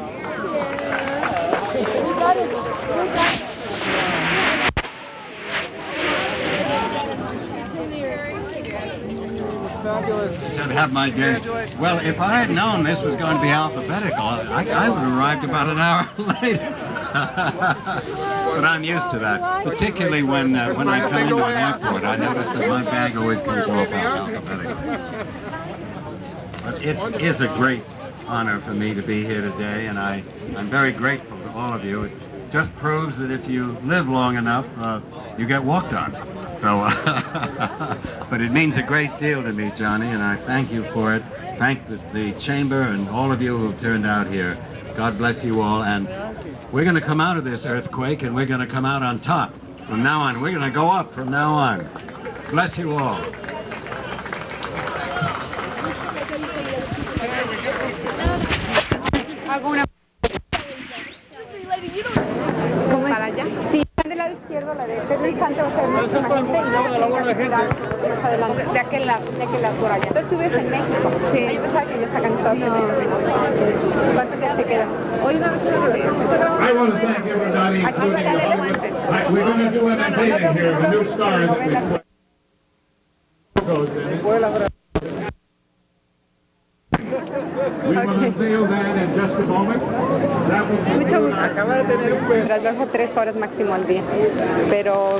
He said, have my day. Well, if I had known this was going to be alphabetical, I would have arrived about an hour later. But I'm used to that, particularly when I come into an airport. I notice that my bag always comes off alphabetical. But it is a great honor for me to be here today, and I'm very grateful to all of you. It just proves that if you live long enough, you get walked on. So, but it means a great deal to me, Johnny, and I thank you for it. Thank the chamber and all of you who have turned out here. God bless you all, and we're going to come out of this earthquake, and we're going to come out on top. From now on, we're going to go up from now on. Bless you all. la gente. De aquel lado, por allá. ¿Tú vives en México? Sí. Yo pensaba que ellos sacan Estados Unidos. ¿Cuántos días te quedan? Hoy una noche I want to thank everybody, including the Hollywood. We're going to do an unveiling here of a new star that we will unveil that in just a moment. That will be mucho gusto. Acaba de tener un bebé. Trabajo 3 horas máximo al día, pero...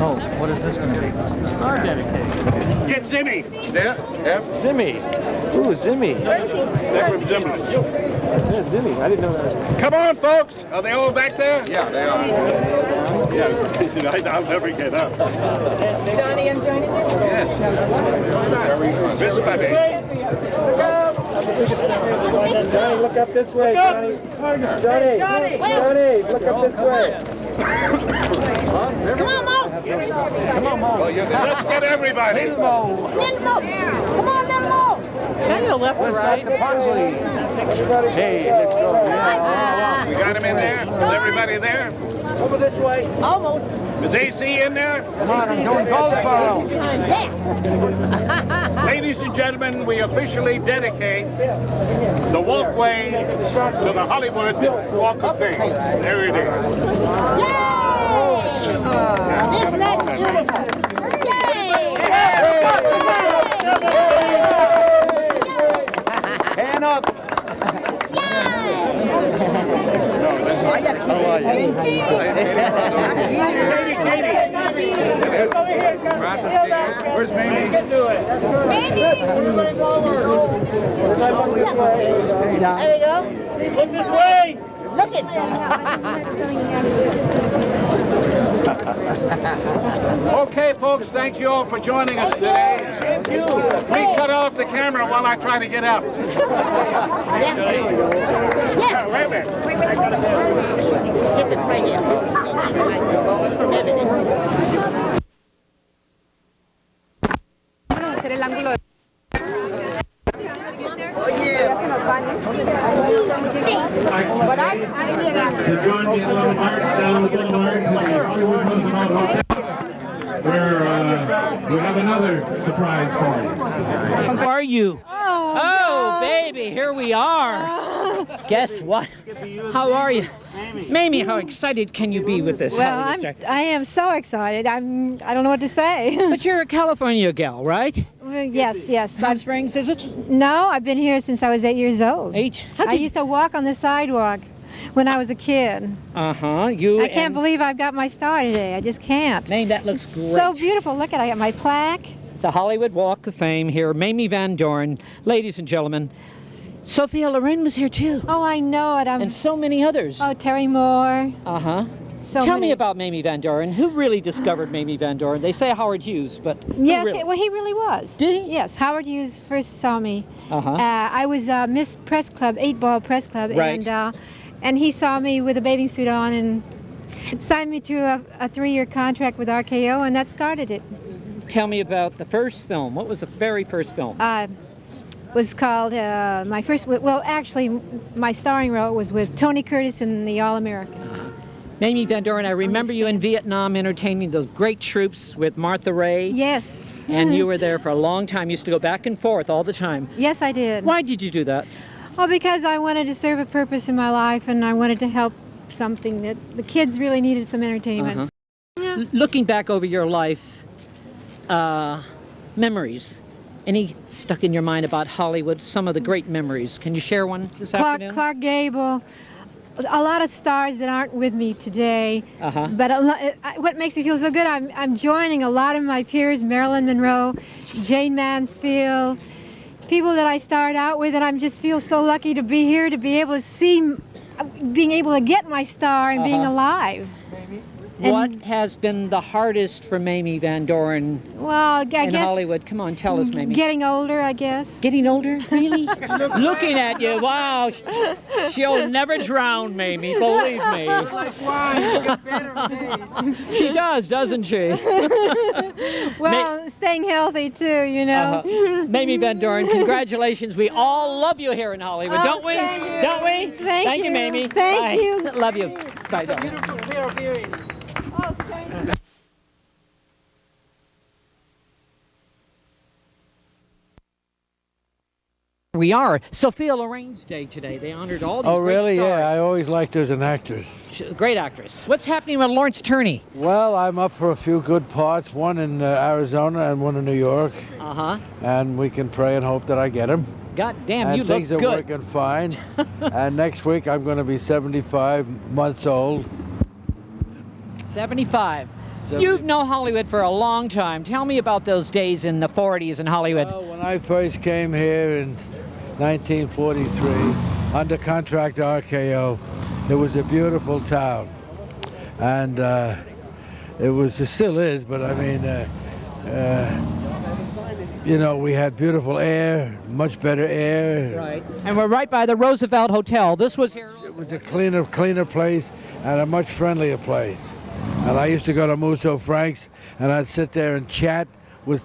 Oh, what is this going to be? The star dedication. Get Zimmy. Yeah, Zimmy. Ooh, Zimmy. They're from Zimmer. Yeah, Zimmy. I didn't know that. Come on, folks. Are they all back there? Yeah, they are. Yeah, I'll never get up. Johnny, I'm joining you. Yes. Miss Bobby. Johnny, look up this way, Johnny. Johnny, look up this way. Come on, Mo. Come on, Mo. Let's get everybody. Come on, Mo. Daniel left or right? Hey, let's go. We got him in there? Is everybody there? Over this way. Almost. Is AC in there? Come on, I'm doing Goldsboro. Ladies and gentlemen, we officially dedicate the walkway to the Hollywood Walk of Fame. There it is. Isn't that beautiful? Hand up. Where's Mamie? There you go. Look this way! Look it. Okay, folks, thank you all for joining us today. Please cut off the camera while I try to get up. Yeah. Wait a minute. Get this right here. It's from everything. Hacer el ángulo de... To join me in a little march down the boulevard to the Hollywood Roosevelt Hotel, where we have another surprise for you. How are you? Oh, baby, here we are. Guess what? How are you? Mamie, how excited can you be with this Hollywood star? I am so excited. I don't know what to say. But you're a California gal, right? Yes. Palm Springs, is it? No, I've been here since I was 8 years old. 8? I used to walk on the sidewalk when I was a kid. I can't believe I've got my star today. I just can't. Man, that looks great. So beautiful. Look at it. I got my plaque. It's a Hollywood Walk of Fame here. Mamie Van Doren, ladies and gentlemen. Sophia Loren was here too. Oh, I know it. And so many others. Oh, Terry Moore. Tell me about Mamie Van Doren. Who really discovered Mamie Van Doren? They say Howard Hughes, but yes, really? well, he really was. Did he? Yes, Howard Hughes first saw me. I was Miss Press Club, 8-Ball Press Club, right. And he saw me with a bathing suit on and signed me to a 3-year contract with RKO, and that started it. Tell me about the first film. What was the very first film? Was called my first. Well, actually, my starring role was with Tony Curtis in The All-American. Mamie Van Doren, I remember you in Vietnam entertaining those great troops with Martha Ray. Yes. And you were there for a long time. You used to go back and forth all the time. Yes, I did. Why did you do that? Well, because I wanted to serve a purpose in my life, and I wanted to help something that the kids really needed, some entertainment. Yeah. Looking back over your life, memories. Any stuck in your mind about Hollywood? Some of the great memories. Can you share one this afternoon? Clark Gable. A lot of stars that aren't with me today. But what makes me feel so good, I'm joining a lot of my peers, Marilyn Monroe, Jane Mansfield, people that I started out with, and I just feel so lucky to be here, to be able to see, being able to get my star and being alive. What has been the hardest for Mamie Van Doren I guess Hollywood? Come on, tell us, Mamie. Getting older, I guess. Getting older? Really? Looking at you, wow. She'll never drown, Mamie, believe me. Like wine, you got better She does, doesn't she? Well, staying healthy too, you know. Mamie Van Doren, congratulations. We all love you here in Hollywood, don't we? Thank you. Don't we? Thank you, Mamie. Thank Bye. you. Love you. Bye. It's a beautiful pair of earrings. Oh, thank you. we are. Sophia Loren's day today. They honored all these Oh, great really? stars. Yeah, I always liked her as an actress. Great actress. What's happening with Lawrence Turney? Well, I'm up for a few good parts, one in Arizona and one in New York. Uh-huh. And we can pray and hope that I get them. God damn, and you look things are good. working fine. And next week I'm going to be 75 months old. 75. You've known Hollywood for a long time. Tell me about those days in the 40s in Hollywood. Well, when I first came here in 1943, under contract to RKO, it was a beautiful town. And it still is, but I mean, you know, we had beautiful air, much better air. Right. And we're right by the Roosevelt Hotel. This was here. It was a cleaner place and a much friendlier place. And I used to go to Musso Frank's, and I'd sit there and chat with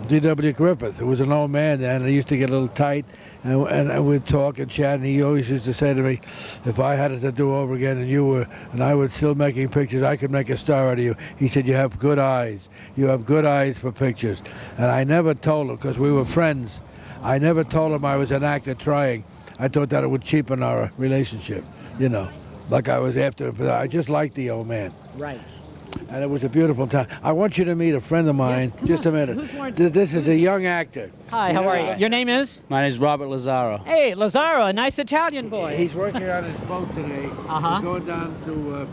D.W. Griffith, who was an old man then, and he used to get a little tight, and we'd talk and chat, and he always used to say to me, if I had it to do over again and I was still making pictures, I could make a star out of you. He said, you have good eyes. You have good eyes for pictures. And I never told him, because we were friends, I never told him I was an actor trying. I thought that it would cheapen our relationship, you know. Like I was after him for that. I just liked the old man. Right. And it was a beautiful time. I want you to meet a friend of mine. Yes, just a minute. Who's Lawrence? This is a young actor. Hi, how are you? Your name is? My name is Robert Lazaro. Hey, Lazaro, a nice Italian boy. He's working on his boat today. Uh-huh. He's going down to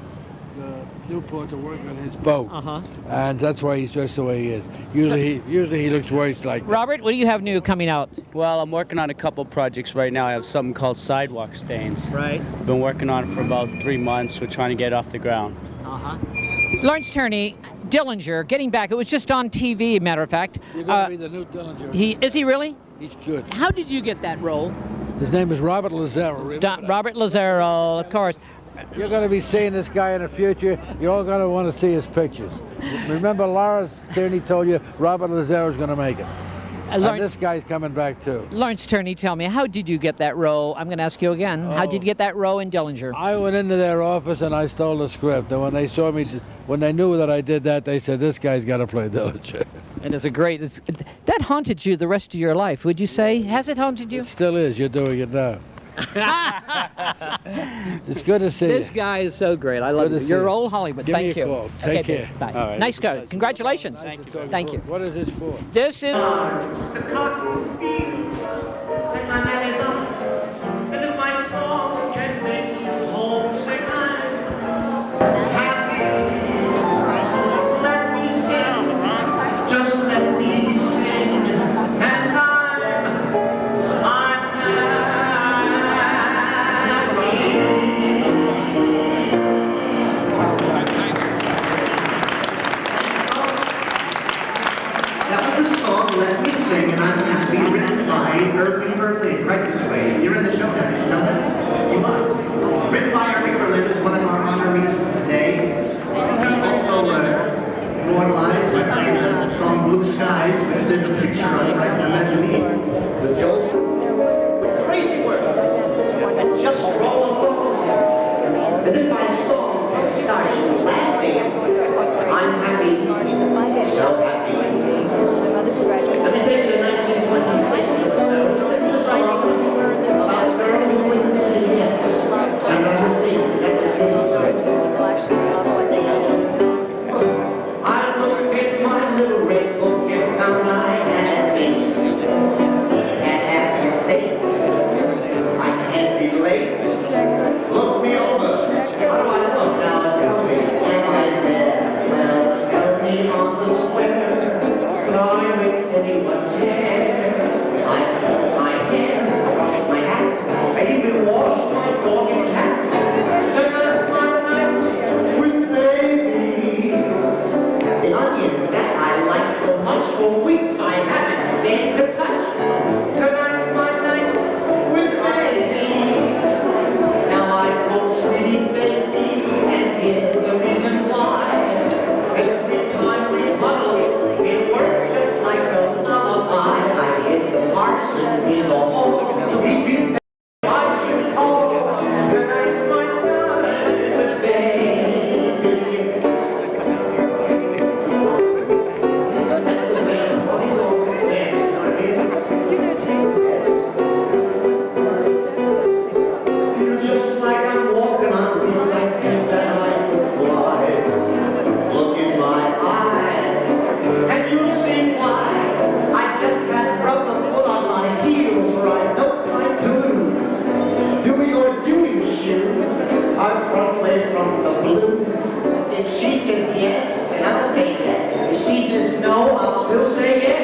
Newport to work on his boat. Uh-huh. And that's why he's dressed the way he is. Usually he looks worse like that. Robert, what do you have new coming out? Well, I'm working on a couple projects right now. I have something called Sidewalk Stains. Right. Been working on it for about 3 months. We're trying to get it off the ground. Uh-huh. Lawrence Turney, Dillinger, getting back. It was just on TV, matter of fact. You're going to be the new Dillinger. Is he really? He's good. How did you get that role? His name is Robert Lazaro. Robert Lazaro, of course. You're going to be seeing this guy in the future. You're all going to want to see his pictures. Remember, Lawrence Turney told you Robert Lazaro's going to make it. And this guy's coming back too. Lawrence Turney, tell me, how did you get that role? I'm going to ask you again. How did you get that role in Dillinger? I went into their office and I stole the script. And when they saw me, when they knew that I did that, they said, this guy's got to play Dillinger. And it's a great, that haunted you the rest of your life, would you say? Has it haunted you? It still is. You're doing it now. It's good to see you. This guy is so great. I love you. You're old Hollywood. Give Thank me you. a call. Take care. Babe. Bye. All right. Nice guy. Congratulations. Thank you. What is this for? This is... The cotton fields and my mammy's arms, and if my song can make you homesick, I'm happy. Let me sing, just let me sing, and I'm That was a song, Let Me Sing, and I'm happy, written by Irving Berlin. Right this way. You're in the show now. Did you know that? You are. Written by Irving Berlin is one of our honorees for today. Also immortalized by the song Blue Skies, which there's a picture of right in the mezzanine with Joel. Crazy words. And just roll along. And then my song starts laughing. I'm happy. So happy. Let me take you to 1926 or so. This is a song about a girl who wouldn't say yes. And never think that was I looked in my little red book and found I had a date. At Happy Estate. I can't be late. Look me over. How do I look now? Tell me. Am I there? Well, tell me on the square. Could I make anyone care? I cut my hair, I washed my hat, I even washed my dog and cat. Tonight's my night with baby. The onions that I like so much for weeks I haven't dared to touch. Tonight's my night with baby. Now I call sweetie baby, and here's the reason why. Every time we cuddle, it works just like a lullaby. I hit the parson in the hall, so he beat that I should call. Tonight's my night with baby. That's the way all these songs and dance, you know what I mean? no, I'll still say yes.